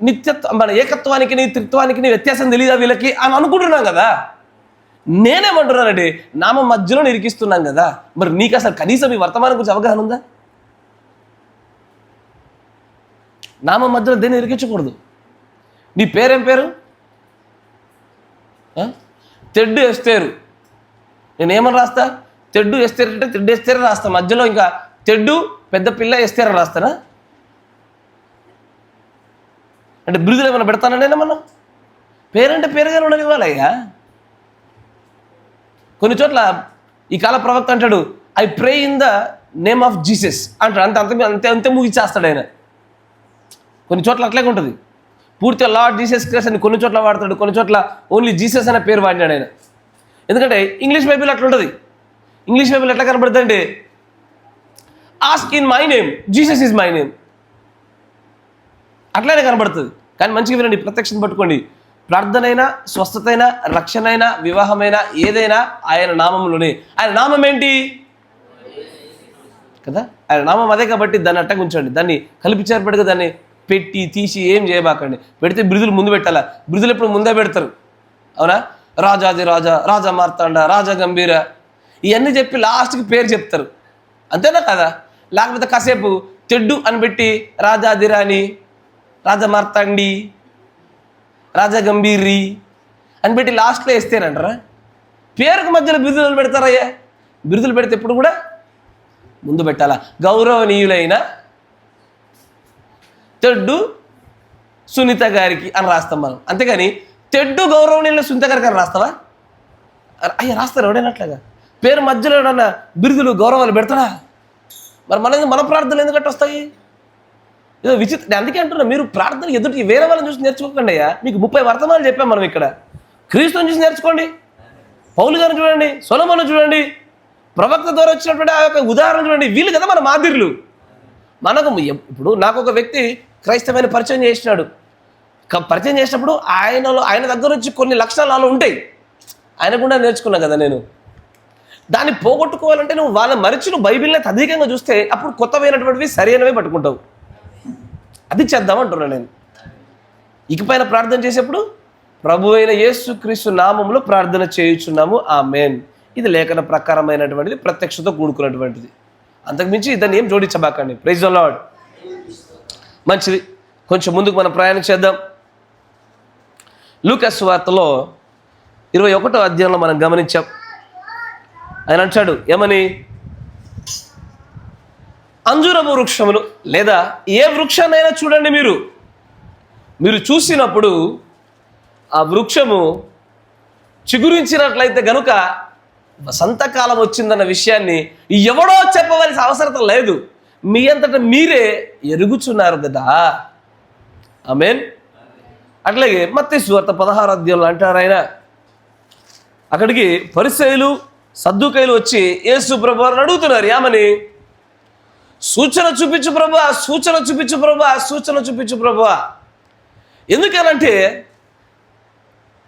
నిత్యత్వం, మన ఏకత్వానికి నీ త్రిత్వానికి నీ వ్యత్యాసం తెలియదా వీళ్ళకి అని అనుకుంటున్నాం కదా. నేనేమంటున్నానండి, నామం మధ్యలో ఇరికిస్తున్నాం కదా, మరి నీకు అసలు కనీసం ఈ వర్తమానం గురించి అవగాహన ఉందా? నామం మధ్యలో దేన్ని ఇరికించకూడదు. నీ పేరేం పేరు? తెడ్డు ఎస్తేరు. నేనేమని రాస్తా? తెడ్డు ఎస్తేరు అంటే తెడ్డు ఎస్తేరే రాస్తా. మధ్యలో ఇంకా తెడ్డు పెద్ద పిల్ల ఎస్తేరని రాస్తానా? అంటే బిరుదులు ఏమైనా పెడతానండి మనం? పేరంటే పేరుగానే ఉండనివ్వాలయ్యా. కొన్ని చోట్ల ఈ కాల ప్రవక్త అంటాడు, I pray in the name of Jesus అంటాడు. అంతే అంతే అంతే ముగిచ్చేస్తాడు ఆయన. కొన్ని చోట్ల అట్లాగే ఉంటుంది. పూర్తిగా లార్డ్ జీసస్ క్రైస్ట్ అని కొన్ని చోట్ల వాడతాడు, కొన్ని చోట్ల ఓన్లీ జీసస్ అనే పేరు వాడినాడు ఆయన. ఎందుకంటే ఇంగ్లీష్ బైబిల్ అట్లా ఉంటుంది. ఇంగ్లీష్ బైబిల్ ఎట్లా కనబడుతుందండి? Ask in my name, Jesus is my name, అట్లానే కనబడుతుంది. కానీ మంచిగా వినండి, ప్రత్యక్షం పట్టుకోండి. ప్రార్థన అయినా, స్వస్థత అయినా, రక్షణ అయినా, వివాహమైనా ఏదైనా ఆయన నామంలోనే. ఆయన నామం ఏంటి కదా? ఆయన నామం అదే కాబట్టి దాన్ని అట్టగా ఉంచండి. దాన్ని కలిపి చేర్పడిగా దాన్ని పెట్టి తీసి ఏం చేయబాకండి. పెడితే బిరుదులు ముందు పెట్టాలా. బిరుదులు ఎప్పుడు ముందే పెడతారు, అవునా? రాజాది రాజా, రాజా మార్తాండ, రాజా గంభీర, ఇవన్నీ చెప్పి లాస్ట్కి పేరు చెప్తారు, అంతేనా కదా? లేకపోతే కాసేపు తెడ్డు అని పెట్టి రాజాదిరాని, రాజా మార్తాండి, రాజా గంభీరి అని పెట్టి లాస్ట్లో వేస్తేనంటారా? పేరుకు మధ్యలో బిరుదులు పెడతారయ్యా. బిరుదులు పెడితే ఎప్పుడు కూడా ముందు పెట్టాలా. గౌరవనీయులైన తెడ్డు సునీత గారికి అని రాస్తాం మనం, అంతేగాని తెడ్డు గౌరవనీయుల సునీత గారికి అని రాస్తావా? అయ్యా రాస్తారు ఎవడైనట్లుగా. పేరు మధ్యలో ఏమన్నా బిరుదులు గౌరవాలు పెడతాడా? మరి మన ప్రార్థనలు ఎందుకంటే వస్తాయి? ఏదో విచిత్రం. అందుకే అంటున్నా, మీరు ప్రార్థన ఎదుటి వేరే వాళ్ళని చూసి నేర్చుకోకండి అయ్యా. మీకు 30 వర్తమానాలు చెప్పాం మనం ఇక్కడ. క్రీస్తుని చూసి నేర్చుకోండి. పౌలు గారిని చూడండి, సొలొమోను చూడండి, ప్రవక్త ద్వారా వచ్చినటువంటి ఆ యొక్క ఉదాహరణ చూడండి. వీళ్ళు కదా మన మాదిరులు. మనకు ఇప్పుడు నాకు ఒక వ్యక్తి క్రైస్తవమైన పరిచయం చేసినాడు. పరిచయం చేసినప్పుడు ఆయన దగ్గర నుంచి కొన్ని లక్షణాలు ఉంటాయి. ఆయన కూడా నేర్చుకున్నా కదా నేను. దాన్ని పోగొట్టుకోవాలంటే నువ్వు వాళ్ళ మరిచి నువ్వు బైబిల్ని అధికంగా చూస్తే అప్పుడు కొత్తమైనటువంటివి సరైనవే పట్టుకుంటావు. అది చేద్దామంటున్నా నేను. ఇకపైన ప్రార్థన చేసేప్పుడు ప్రభు అయిన యేసుక్రీస్తు నామంలో ప్రార్థన చేయుచున్నాము, ఆమేన్. ఇది లేఖన ప్రకారమైనటువంటిది, ప్రత్యక్షతో కూడుకున్నటువంటిది. అంతకుమించి దాన్ని ఏం జోడించబాకండి. Praise the lord. మంచిది, కొంచెం ముందుకు మనం ప్రయాణం చేద్దాం. లూకా సువార్తలో 21వ అధ్యాయంలో మనం గమనించాం. ఆయన అంటాడు ఏమని? అంజూరపు వృక్షమును లేదా ఏ వృక్షాన్నైనా చూడండి, మీరు చూసినప్పుడు ఆ వృక్షము చిగురించినట్లయితే గనుక వసంతకాలం వచ్చిందన్న విషయాన్ని ఎవడో చెప్పవలసిన అవసరం లేదు, మీ అంతటా మీరే ఎరుగుచున్నారు కదా, ఆమేన్. అట్లాగే మత్తయి సువార్త 16వ అధ్యాయంలో అంటారు ఆయన, అక్కడికి పరిసయ్యులు సద్దూకయ్యులు వచ్చి యేసు ప్రభువుని అడుగుతున్నారు ఏమని? సూచన చూపించు ప్రభువా, సూచన చూపించు ప్రభువా, సూచన చూపించు ప్రభువా. ఎందుకనంటే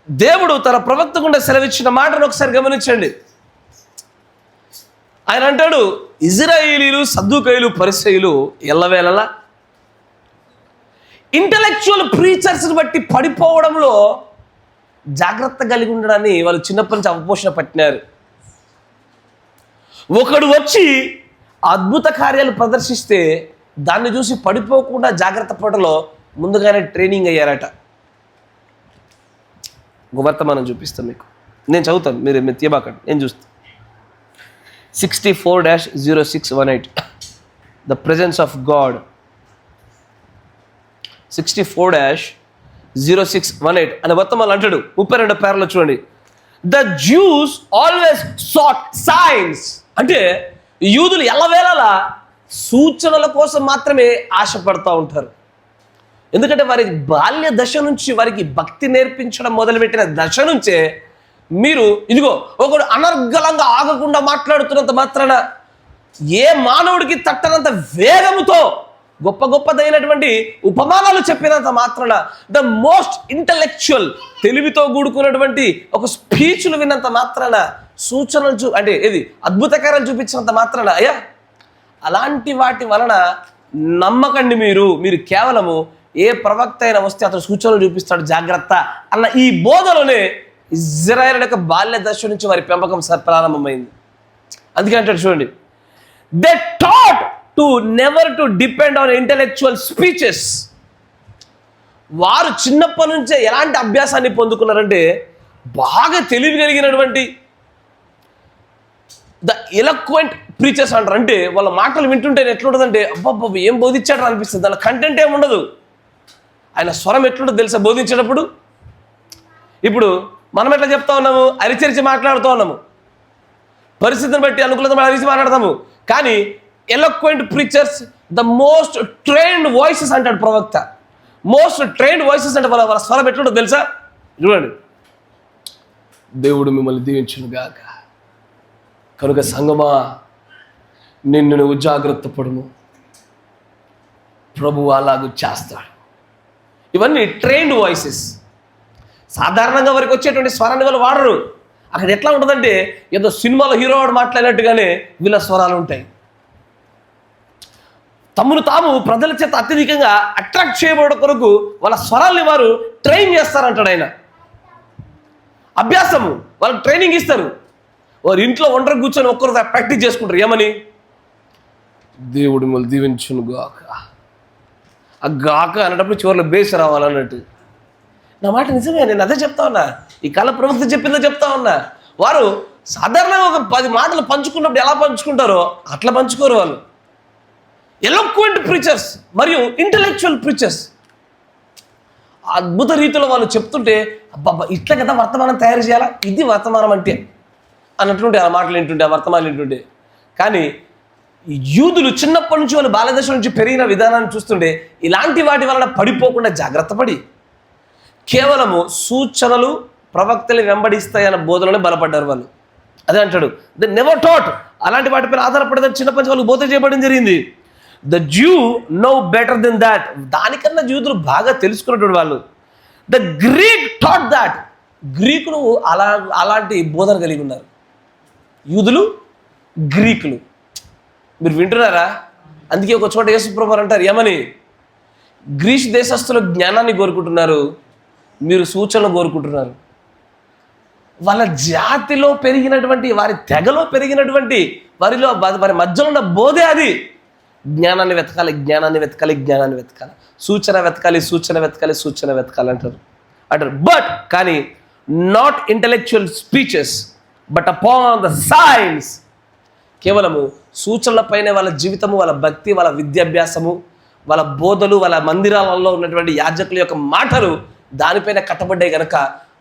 దేవుడు తన ప్రవక్త గుండా సెలవిచ్చిన మాటను ఒకసారి గమనించండి. ఆయన అంటాడు, ఇజ్రాయేలీలు, సద్దూకయ్యులు, పరిసయ్యులు ఎల్లవేళలా ఇంటలెక్చువల్ ప్రీచర్స్ని బట్టి పడిపోవడంలో జాగ్రత్త కలిగి ఉండడాన్ని వాళ్ళు చిన్నప్పటి నుంచి అవపోషణ పట్టినారు. ఒకడు వచ్చి అద్భుత కార్యాలు ప్రదర్శిస్తే దాన్ని చూసి పడిపోకుండా జాగ్రత్త పడలో ముందుగానే ట్రైనింగ్ అయ్యారట. ఒక వర్తమానం చూపిస్తాను మీకు, నేను చదువుతాను, మీరు తీయబాకండి, నేను చూస్తాను. 64-0618 ద ప్రెజెన్స్ ఆఫ్ గాడ్. 64-0618 అనే వర్తమానం అంటాడు. 32వ పేరాలో చూడండి. The Jews always sought signs, అంటే యూదులు ఎల్లవేళలా సూచనల కోసం మాత్రమే ఆశపడుతూ ఉంటారు. ఎందుకంటే వారి బాల్య దశ నుంచి వారికి భక్తి నేర్పించడం మొదలుపెట్టిన దశ నుంచే మీరు ఇదిగో ఒకడు అనర్గళంగా ఆగకుండా మాట్లాడుతున్నంత మాత్రాన ఏ మానవుడికి తట్టనంత వేగముతో గొప్ప గొప్పదైనటువంటి ఉపమానాలు చెప్పినంత మాత్రాన, ద మోస్ట్ ఇంటలెక్చువల్, తెలివితో కూడుకున్నటువంటి ఒక స్పీచ్లు విన్నంత మాత్రాన, సూచనలు అంటే ఏది అద్భుతకారాలు చూపించినంత మాత్రాన, అయ్యా అలాంటి వాటి వలన నమ్మకండి. మీరు కేవలము ఏ ప్రవక్త అయినా వస్తే అతను సూచనలు చూపిస్తాడు జాగ్రత్త అన్న ఈ బోధలోనే ఇజ్రాయేల్ యొక్క బాల్య దశ నుంచి వారి పెంపకం ప్రారంభమైంది. అందుకే అంటాడు చూడండి, they taught to never to depend on intellectual speeches. వారు చిన్నప్పటి నుంచే ఎలాంటి అభ్యాసాన్ని పొందుకున్నారంటే, బాగా తెలివి కలిగినటువంటి ద ఎలక్వెంట్ ప్రీచర్స్ అంటారు. అంటే వాళ్ళ మాటలు వింటుంటే ఎట్లుంటుందంటే, అబ్బబ్బ ఏం బోధించాడని అనిపిస్తుంది. దాని కంటెంట్ ఏమి ఉండదు. ఆయన స్వరం ఎట్లుంటుందో తెలుసా బోధించేటప్పుడు? ఇప్పుడు మనం ఎట్లా చెప్తా ఉన్నాము, అరిచరిచి మాట్లాడుతూ ఉన్నాము, పరిస్థితిని బట్టి అనుకూలత అరిచి మాట్లాడతాము. కానీ eloquent preachers, the most trained voices అంటాడు ప్రవక్త. మోస్ట్ ట్రైన్డ్ వాయిసెస్ అంటే వాళ్ళ స్వరం ఎట్లుంటుందో తెలుసా? చూడండి, దేవుడు మిమ్మల్ని దీవించును గాక, కనుక సంగమా నిన్ను నువ్వు జాగ్రత్త పడుము, ప్రభువు అలాగూ చేస్తాడు. ఇవన్నీ ట్రైన్డ్ వాయిసెస్. సాధారణంగా వారికి వచ్చేటువంటి స్వరాన్ని వాళ్ళు వాడరు. అక్కడ ఎట్లా ఉంటుందంటే, ఏదో సినిమాలో హీరో వాడు మాట్లాడినట్టుగానే వీళ్ళ స్వరాలు ఉంటాయి. తమను తాము ప్రజల చేత అత్యధికంగా అట్రాక్ట్ చేయబడే కొరకు వాళ్ళ స్వరాల్ని వారు ట్రైన్ చేస్తారంటాడు ఆయన. అభ్యాసము, వాళ్ళకి ట్రైనింగ్ ఇస్తారు. వారు ఇంట్లో ఒంటరి కూర్చొని ఒక్కరు ప్రాక్టీస్ చేసుకుంటారు. ఏమని? దేవుడు మిమ్మల్ని దీవించును గాక. ఆ గాక అనేటప్పుడు చివరిలో బేస్ రావాలన్నట్టు. నా మాట నిజమే, నేను అదే చెప్తా ఉన్నా. ఈ కాల ప్రవక్త చెప్పిందో చెప్తా ఉన్నా. వారు సాధారణంగా ఒక 10 మాటలు పంచుకున్నప్పుడు ఎలా పంచుకుంటారో అట్లా పంచుకోరు వాళ్ళు. ఎలోక్వెంట్ ప్రీచర్స్ మరియు ఇంటలెక్చువల్ ప్రీచర్స్ అద్భుత రీతిలో వాళ్ళు చెప్తుంటే, అబ్బబ్బా ఇట్లా కదా వర్తమానం తయారు చేయాలా, ఇది వర్తమానం అంటే అన్నట్టుంటే ఆ మాటలు వింటుంటే, ఆ వర్తమానాలు వింటుంటే. కానీ యూదులు చిన్నప్పటి నుంచి వాళ్ళు బాల్యదశ నుంచి పెరిగిన విధానాన్ని చూస్తుంటే, ఇలాంటి వాటి వలన పడిపోకుండా జాగ్రత్త పడి కేవలము సూచనలు ప్రవక్తలు వెంబడిస్తాయన్న బోధనలో బలపడ్డారు వాళ్ళు. అదే అంటాడు, ద నెవర్ టాట్. అలాంటి వాటిపైన ఆధారపడదని చిన్నప్పటి నుంచి వాళ్ళకి బోధ చేయబడడం జరిగింది. The Jew know better than that. దానికన్నా యూదులు బాగా తెలుసుకున్నటువంటి వాళ్ళు. The Greek taught that. గ్రీకులు అలాంటి బోధన కలిగి ఉన్నారు. యూదులు, గ్రీకులు. మీరు వింటున్నారా? అందుకే ఒక చోట యేసు ప్రభువు అంటారు, ఏమని? గ్రీస్ దేశస్తులు జ్ఞానాన్ని కోరుకుంటున్నారు, మీరు సూచనలు కోరుకుంటున్నారు. వాళ్ళ జాతిలో పెరిగినటువంటి, వారి తెగలో పెరిగినటువంటి, వారి మధ్యలో ఉన్న బోధే అది. జ్ఞానాన్ని వెతకాలి, జ్ఞానాన్ని వెతకాలి, జ్ఞానాన్ని వెతకాలి, సూచన వెతకాలి, సూచన వెతకాలి, సూచన వెతకాలి అంటారు. బట్ కానీ not intellectual speeches but upon the science. కేవలము సూచనలపైనే వాళ్ళ జీవితము, వాళ్ళ భక్తి, వాళ్ళ విద్యాభ్యాసము, వాళ్ళ బోధలు, వాళ్ళ మందిరాలలో ఉన్నటువంటి యాజకుల యొక్క మాటలు దానిపైన కట్టబడ్డాయి కనుక,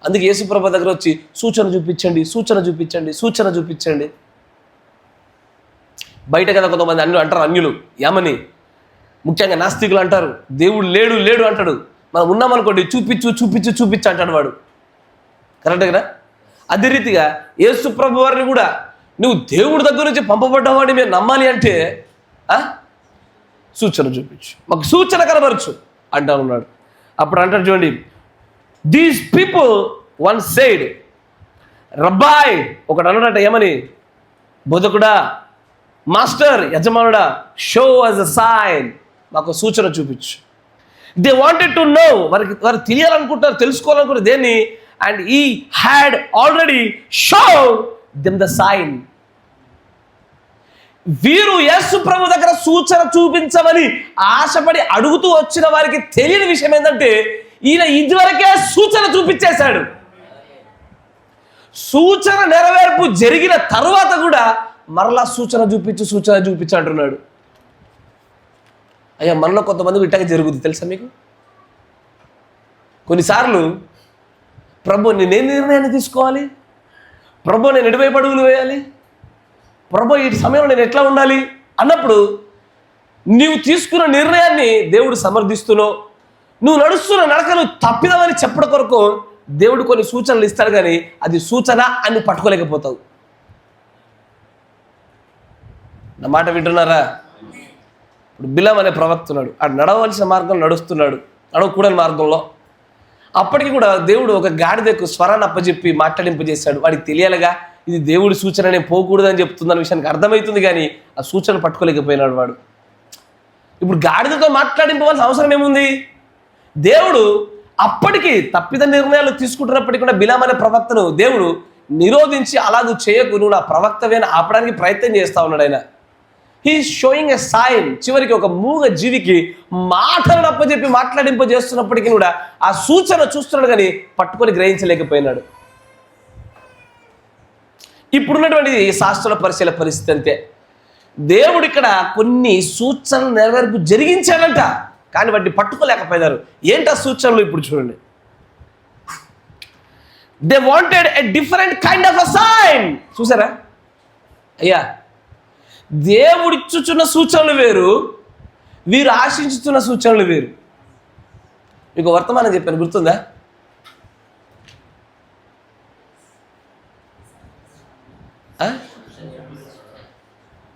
అందుకే యేసుప్రభు దగ్గర వచ్చి సూచన చూపించండి, సూచన చూపించండి, సూచన చూపించండి. బయట కదా కొంతమంది అంటారు అన్యులు, ఏమని? ముఖ్యంగా నాస్తికులు అంటారు, దేవుడు లేడు లేడు అంటాడు. మనం ఉన్నామనుకోండి, చూపించు చూపించు చూపించు అంటాడు వాడు. కరెక్ట్ కదా? అదే రీతిగా యేసుప్రభు వారిని కూడా, నువ్వు దేవుడి దగ్గర నుంచి పంపబడ్డవాడిని మేము నమ్మాలి అంటే సూచన చూపించు, మాకు సూచన కనబరచు అంటా ఉన్నాడు. అప్పుడు అంటాడు చూడండి, దీస్ పీపుల్ వన్ సైడ్ రబ్బాయ్, ఒకటి అన్నాడట, ఏమని? బోధకుడా, మాస్టర్, యజమానుడా, షో యాజ్ అ సైన్, మాకు సూచన చూపించు. దే వాంటెడ్ టు నో, వారు తెలియాలనుకుంటారు, తెలుసుకోవాలనుకుంటారు దేన్ని? And he had already showed them the sign. వీరు యేసు ప్రభు దగ్గర సూచన చూపించమని ఆశపడి అడుగుతూ వచ్చిన వారికి తెలియని విషయం ఏంటంటే, ఈయన ఇదివరకే సూచన చూపించేశాడు. సూచన నెరవేర్పు జరిగిన తరువాత కూడా మరలా సూచన చూపించు, సూచన చూపించు అంటున్నాడు. అయ్యా, మనలో కొంతమంది ఇట్టగా జరుగుతుంది తెలుసా మీకు? కొన్నిసార్లు ప్రభు నేనేం నిర్ణయాన్ని తీసుకోవాలి, ప్రభు నేను ఎటువైపు అడుగులు వేయాలి, ప్రభు ఈ సమయంలో నేను ఎట్లా ఉండాలి అన్నప్పుడు నీవు తీసుకున్న నిర్ణయాన్ని దేవుడు సమర్థిస్తూనో, నువ్వు నడుస్తున్న నడకను తప్పిదమని చెప్పడం కొరకు దేవుడు కొన్ని సూచనలు ఇస్తాడు. కానీ అది సూచన అని పట్టుకోలేకపోతావు. నా మాట వింటున్నారా? ఇప్పుడు బిలాం అనే ప్రవక్త ఉన్నాడు, ఆ నడవలసిన మార్గంలో నడుస్తున్నాడు, నడవకూడని మార్గంలో. అప్పటికి కూడా దేవుడు ఒక గాడిదకు స్వరాన్ని అప్పచెప్పి మాట్లాడింపజేశాడు. వాడికి తెలియాలిగా ఇది దేవుడి సూచన, నేను పోకూడదని చెప్తుందన్న విషయానికి అర్థమవుతుంది, కానీ ఆ సూచన పట్టుకోలేకపోయినాడు వాడు. ఇప్పుడు గాడిదతో మాట్లాడింపవలసిన అవసరం ఏముంది? దేవుడు అప్పటికి తప్పిద నిర్ణయాలు తీసుకుంటున్నప్పటికీ కూడా బిలాం అనే ప్రవక్తను దేవుడు నిరోధించి అలాగూ చేయకు, నువ్వు నా ప్రవక్తవేనా ఆపడానికి ప్రయత్నం చేస్తా ఉన్నాడు ఆయన. He showing a sign. చివరికి ఒక మూగ జీవికి మాటలను అప్పచెప్పి మాట్లాడింపజేస్తున్నప్పటికీ కూడా ఆ సూచన చూస్తున్నాడు కానీ పట్టుకొని గ్రహించలేకపోయినాడు. ఇప్పుడున్నటువంటి శాస్త్ర పరిశీలన పరిస్థితి అంతే. దేవుడు ఇక్కడ కొన్ని సూచనలు నెరవేర్పు జరిగించాడంట, కానీ వాటిని పట్టుకోలేకపోయినారు. ఏంటి ఆ సూచనలు? ఇప్పుడు చూడండి. They wanted a different kind of a sign. చూసారా అయ్యా, దేవుడిచ్చుచున్న సూచనలు వేరు, వీరు ఆశించుతున్న సూచనలు వేరు. మీకు వర్తమానం చెప్పాను, గుర్తుందా?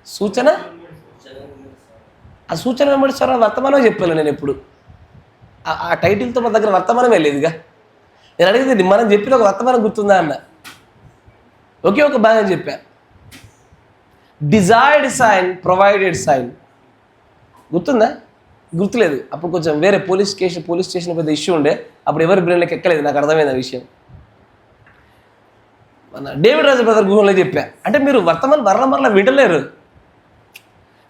సూచన, ఆ సూచన వెంబడిస్తారా వర్తమానం చెప్పాను నేను. ఎప్పుడు ఆ టైటిల్తో మన దగ్గర వర్తమానమే లేదుగా. నేను అడిగింది మనం చెప్పిన ఒక వర్తమానం గుర్తుందా అన్న. ఒకే ఒక భాగం చెప్పా. Desired sign, provided sign. గుర్తుందా? గుర్తులేదు. అప్పుడు కొంచెం వేరే పోలీస్ స్టేషన్ పెద్ద ఇష్యూ ఉండే, అప్పుడు ఎవరి బ్రెయిన్లోకి ఎక్కలేదు. నాకు అర్థమైంది ఆ విషయం. మన డేవిడ్ రాజు బ్రదర్ గుహంలో చెప్పా. అంటే మీరు వర్తమానం మరల వింటలేరు.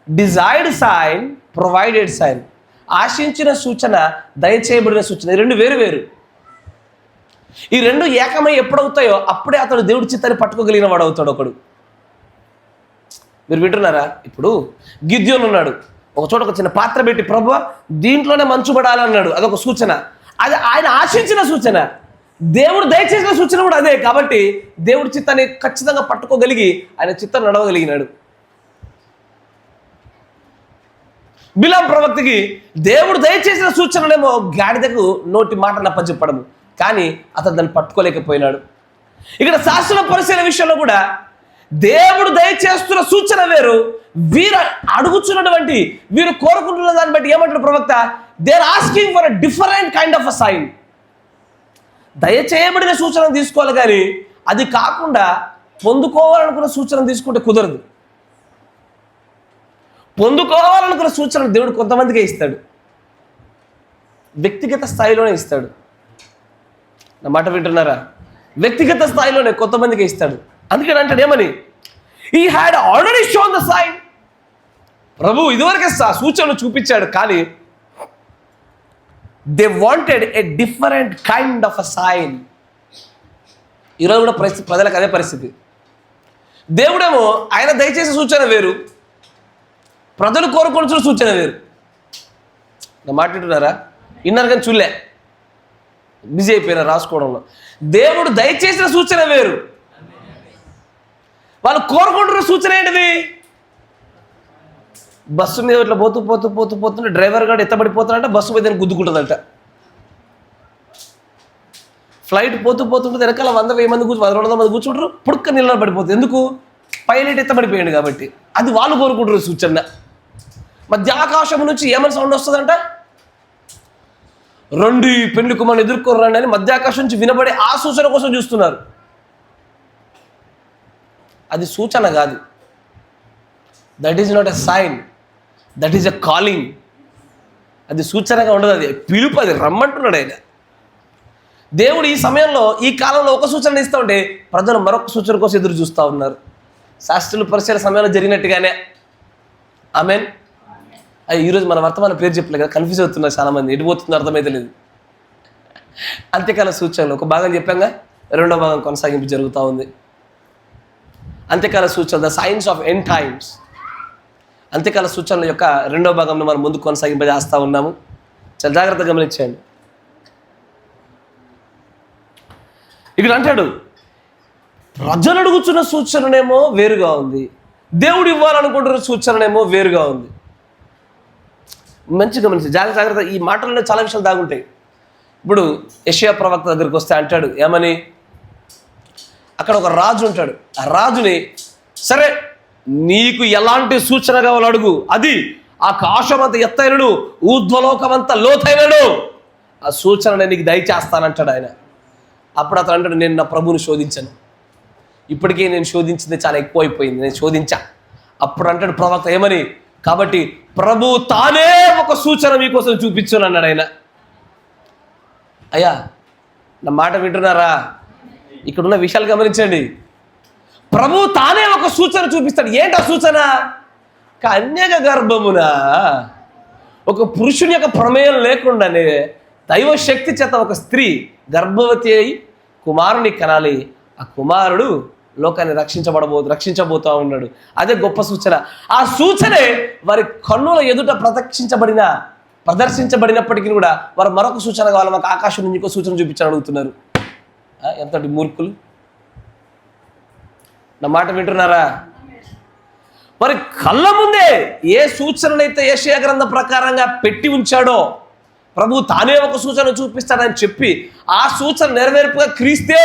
Desired sign, provided sign. ఆశించిన సూచన, దయచేయబడిన సూచన, ఈ రెండు వేరు వేరు. ఈ రెండు ఏకమై ఎప్పుడవుతాయో అప్పుడే అతడు దేవుడి చిత్తాన్ని పట్టుకోగలిగిన వాడు అవుతాడు ఒకడు. మీరు వింటున్నారా? ఇప్పుడు గిద్యోను ఉన్నాడు, ఒక చోట ఒక చిన్న పాత్ర పెట్టి ప్రభువా దీంట్లోనే మంచు పడాలన్నాడు. అదొక సూచన. అది ఆయన ఆశించిన సూచన. దేవుడు దయచేసిన సూచన కూడా అదే. కాబట్టి దేవుడి చిత్తాన్ని ఖచ్చితంగా పట్టుకోగలిగి ఆయన చిత్తం నడవగలిగినాడు. బిలాం ప్రవక్తకి దేవుడు దయచేసిన సూచనలేమో గాడిదకు నోటి మాట నప్పచెప్పడము, కానీ అతను దాన్ని పట్టుకోలేకపోయినాడు. ఇక్కడ శాస్త్ర పరిశీలన విషయంలో కూడా దేవుడు దయచేస్తున్న సూచన వేరు, వీరు అడుగుతున్నటువంటి, వీరు కోరుకుంటున్న దాన్ని బట్టి ఏమంటాడు ప్రవక్త? They are asking for a different kind of a sign. దయచేయబడిన సూచన తీసుకోవాలి, కానీ అది కాకుండా పొందుకోవాలనుకున్న సూచన తీసుకుంటే కుదరదు. పొందుకోవాలనుకున్న సూచనలు దేవుడు కొంతమందికే ఇస్తాడు, వ్యక్తిగత స్థాయిలోనే ఇస్తాడు. నా మాట వింటున్నారా? వ్యక్తిగత స్థాయిలోనే కొంతమందికి ఇస్తాడు. అందుకని అంటాడు ఏమని? He had already shown the sign. ప్రభు ఇదివరకే సూచనలు చూపించాడు, కానీ they wanted a different kind of a sign. ఈరోజు కూడా ప్రజలకు అదే పరిస్థితి. దేవుడేమో ఆయన దయచేసే సూచన వేరు, ప్రజలు కోరుకుంటున్న సూచన వేరు. నా మాట వింటున్నారా? విన్నారు కానీ చూలే, బిజీ అయిపోయినా రాసుకోవడంలో. దేవుడు దయచేసిన సూచన వేరు, వాళ్ళు కోరుకుంటున్న సూచన ఏంటిది? బస్సు మీద ఇట్లా పోతుంటే డ్రైవర్ గారు ఎత్తబడిపోతాడంట, బస్సు మీద గుద్దుకుంటుందంట. ఫ్లైట్ పోతుంటుంది, వెనకాల 100,000 మంది 200 మంది కూర్చుంటారు, పుడుక్క నిలబడి పడిపోతుంది. ఎందుకు? పైలట్ ఎత్తబడిపోయాడు కాబట్టి. అది వాళ్ళు కోరుకుంటున్న సూచన. మధ్య ఆకాశం నుంచి ఏమైనా సౌండ్ వస్తుందంట, రెండు పెళ్లి కుమారుని ఎదుర్కోరండి అని మధ్య ఆకాశం నుంచి వినబడే ఆ సూచన కోసం చూస్తున్నారు. అది సూచన కాదు. That is not a sign, that is a calling. అది సూచనగా ఉండదు, అది పిలుపు, అది రమ్మంటున్నాడు ఆయన. దేవుడు ఈ సమయంలో, ఈ కాలంలో ఒక సూచన ఇస్తూ ఉంటే ప్రజలు మరొక సూచన కోసం ఎదురు చూస్తూ ఉన్నారు. శాస్త్రుల పరిశీలన సమయంలో జరిగినట్టుగానే. ఆమెన్. ఈరోజు మన వర్తమాన పేరు చెప్పలేదు కదా, కన్ఫ్యూజ్ అవుతున్నారు చాలామంది, ఎడిపోతుందో అర్థమైతే లేదు. అంత్యకాల సూచనలు ఒక భాగం చెప్పాగా, రెండో భాగం కొనసాగింపు జరుగుతూ ఉంది. అంత్యకాల సూచనలు, the signs of end times. అంత్యకాల సూచనల యొక్క రెండో భాగంలో మనం ముందు కొనసాగింపజేస్తూ ఉన్నాము. చాలా జాగ్రత్తగా గమనించండి. ఇక్కడ అంటాడు, ప్రజలు అడుగుతున్న సూచననేమో వేరుగా ఉంది, దేవుడు ఇవ్వాలనుకుంటున్న సూచననేమో వేరుగా ఉంది. మంచిగా గమనించి జాగ్రత్త. ఈ మాటల్లో చాలా విషయాలు దాగుంటాయి. ఇప్పుడు యెషయా ప్రవక్త దగ్గరికి వస్తే అంటాడు ఏమని? అక్కడ ఒక రాజు ఉంటాడు, ఆ రాజుని సరే నీకు ఎలాంటి సూచన కావాలో అడుగు, అది ఆకాశమంత ఎత్తైనడు, ఊర్ధ్వలోకమంత లోతైనడు, ఆ సూచన నేను నీకు దయచేస్తానంటాడు ఆయన. అప్పుడు అతను అంటాడు, నేను నా ప్రభువుని శోధించాను, ఇప్పటికే నేను శోధించింది చాలా ఎక్కువైపోయింది, నేను శోధించా. అప్పుడు అంటాడు ప్రవక్త ఏమని, కాబట్టి ప్రభు తానే ఒక సూచన మీకోసం చూపించాను అన్నాడు ఆయన. అయ్యా నా మాట వింటున్నారా? ఇక్కడున్న విషయాలు గమనించండి. ప్రభు తానే ఒక సూచన చూపిస్తాడు. ఏంటి ఆ సూచన? కన్యక గర్భమున ఒక పురుషుని యొక్క ప్రమేయం లేకుండానే దైవ శక్తి చేత ఒక స్త్రీ గర్భవతి అయి కుమారుని కనాలి. ఆ కుమారుడు లోకాన్ని రక్షించబోతా ఉన్నాడు. అదే గొప్ప సూచన. ఆ సూచనే వారి కన్నుల ఎదుట ప్రదర్శించబడినప్పటికీ కూడా వారు మరొక సూచన కావాలి, మాకు ఆకాశం నుంచి ఇంకో సూచన చూపించాలని అడుగుతున్నారు. ఎంతటి మూర్ఖులు! నా మాట వింటున్నారా? మరి కళ్ళ ముందే ఏ సూచననైతే యెషయా గ్రంథం ప్రకారంగా పెట్టి ఉంచాడో, ప్రభు తానే ఒక సూచన చూపిస్తాడని చెప్పి ఆ సూచన నెరవేర్పుగా క్రీస్తే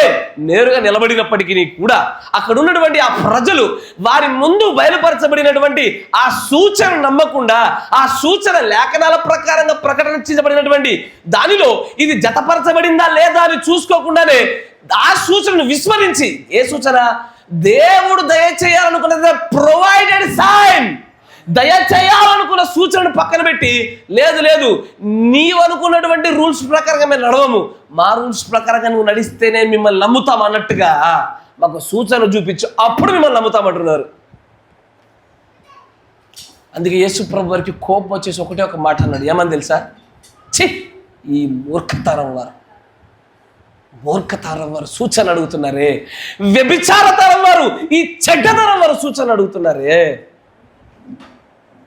నేరుగా నిలబడినప్పటికీ కూడా అక్కడ ఉన్నటువంటి ఆ ప్రజలు వారి ముందు బయలుపరచబడినటువంటి ఆ సూచన నమ్మకుండా, ఆ సూచన లేఖనాల ప్రకారంగా ప్రకటించబడినటువంటి దానిలో ఇది జతపరచబడిందా లేదా అని చూసుకోకుండానే ఆ సూచనను విస్మరించి, ఏ సూచన? దేవుడు దయచేయాలనుకున్నది ప్రొవైడెడ్ సైన్, దయచేయాలనుకున్న సూచనను పక్కన పెట్టి, లేదు నీవు అనుకున్నటువంటి రూల్స్ ప్రకారంగా మేము నడవము, మా రూల్స్ ప్రకారంగా నువ్వు నడిస్తేనే మిమ్మల్ని నమ్ముతాం అన్నట్టుగా మాకు సూచన చూపించు, అప్పుడు మిమ్మల్ని నమ్ముతామంటున్నారు. అందుకే యేసు ప్రభు వారికి కోపం వచ్చేసి ఒకటే ఒక మాట అన్నాడు. ఏమని తెలుసా? ఛీ, ఈ మూర్ఖతరం వారు సూచన అడుగుతున్నారే, వ్యభిచారతరం వారు, ఈ చెడ్డతరం వారు సూచన అడుగుతున్నారే.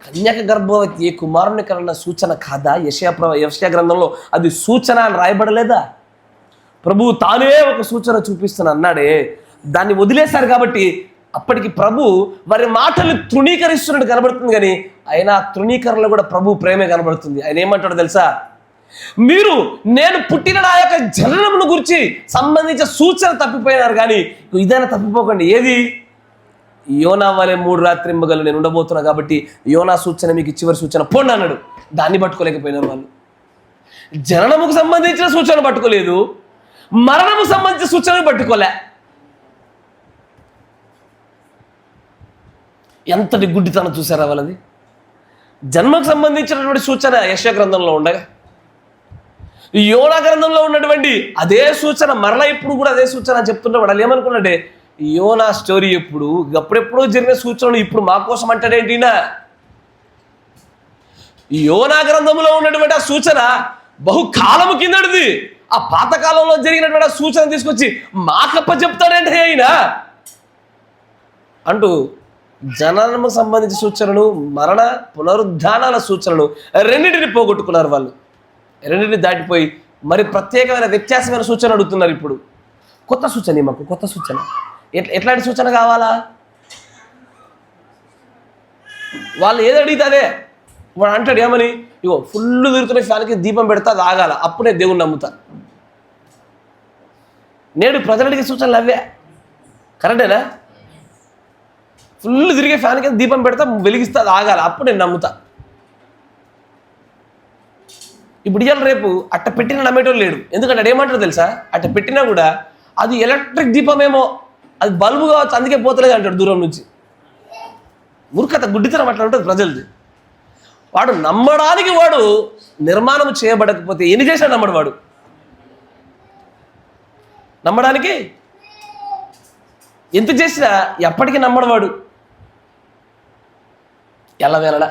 కన్యక గర్భవతి కుమారుని కన్నా సూచన కాదా? యెషయా గ్రంథంలో అది సూచన అని రాయబడలేదా? ప్రభువు తానే ఒక సూచన చూపిస్తాను అన్నాడే, దాన్ని వదిలేశారు. కాబట్టి అప్పటికి ప్రభు వారి మాటలు తృణీకరిస్తున్నట్టు కనబడుతుంది, కానీ ఆయన తృణీకరణలో కూడా ప్రభు ప్రేమే కనబడుతుంది. ఆయన ఏమంటాడో తెలుసా? మీరు నేను పుట్టిన నా యొక్క జననమును గురించి సంబంధించిన సూచన తప్పిపోయినారు, కానీ ఇదైనా తప్పిపోకండి. ఏది? యోనా వలె 3 రాత్రింబగలు నేను ఉండబోతున్నా, కాబట్టి యోనా సూచన మీకు చివరి సూచన పోండి అన్నాడు. దాన్ని పట్టుకోలేకపోయినారు వాళ్ళు. జననముకు సంబంధించిన సూచన పట్టుకోలేదు, మరణముకు సంబంధించిన సూచన పట్టుకోలే. ఎంతటి గుడ్డితనం చూసారా వాళ్ళది! జన్మకు సంబంధించినటువంటి సూచన యెషయా గ్రంథంలో ఉండగా, యోనా గ్రంథంలో ఉన్నటువంటి అదే సూచన మరలా ఇప్పుడు కూడా అదే సూచన చెప్తుంటే వాళ్ళు ఏమనుకున్నట్టే, యోనా స్టోరీ అప్పుడెప్పుడో జరిగిన సూచనలు ఇప్పుడు మా కోసం అంటాడేంటినా? యోనా గ్రంథంలో ఉన్నటువంటి ఆ సూచన బహుకాలము కిందటిది. ఆ పాతకాలంలో జరిగినటువంటి ఆ సూచన తీసుకొచ్చి మాకప్ప చెప్తాడేంటి అయినా అంటూ జననము సంబంధించిన సూచనలు, మరణ పునరుద్ధానాల సూచనలు రెండింటిని పోగొట్టుకున్నారు వాళ్ళు. రెండింటిని దాటిపోయి మరి ప్రత్యేకమైన వ్యత్యాసమైన సూచన అడుగుతున్నారు. ఇప్పుడు కొత్త సూచన, మాకు కొత్త సూచన. ఎట్లాంటి సూచన కావాలా? వాళ్ళు ఏది అడిగితే అదే. వాడు అంటాడు ఏమని, ఇగో ఫుల్ తిరుగుతున్న ఫ్యాన్కి దీపం పెడతా, అది ఆగాల, అప్పుడే దేవుణ్ణి నమ్ముతా. నేడు ప్రజలు అడిగే సూచనలు అవే. కరెక్టేనా? ఫుల్ తిరిగే ఫ్యాన్కి దీపం పెడతా, వెలిగిస్తా, అది ఆగాల, అప్పుడు నేను నమ్ముతా. ఇప్పుడు ఇవాళ రేపు అట్ట పెట్టిన నమ్మేటోళ్ళు లేడు. ఎందుకంటే అటు ఏమంటారు తెలుసా? అట్ట పెట్టినా కూడా అది ఎలక్ట్రిక్ దీపమేమో, అది బల్బు కావచ్చు, అందుకే పోతలేదు అంటాడు దూరం నుంచి. మూర్ఖత, గుడ్డితనం అట్లా ఉంటుంది ప్రజలది. వాడు నమ్మడానికి వాడు నిర్మాణం చేయబడకపోతే ఎన్ని చేసినా నమ్మడు. వాడు నమ్మడానికి ఎంత చేసినా ఎప్పటికీ నమ్మడు వాడు. ఎలా వెళ్ళడా?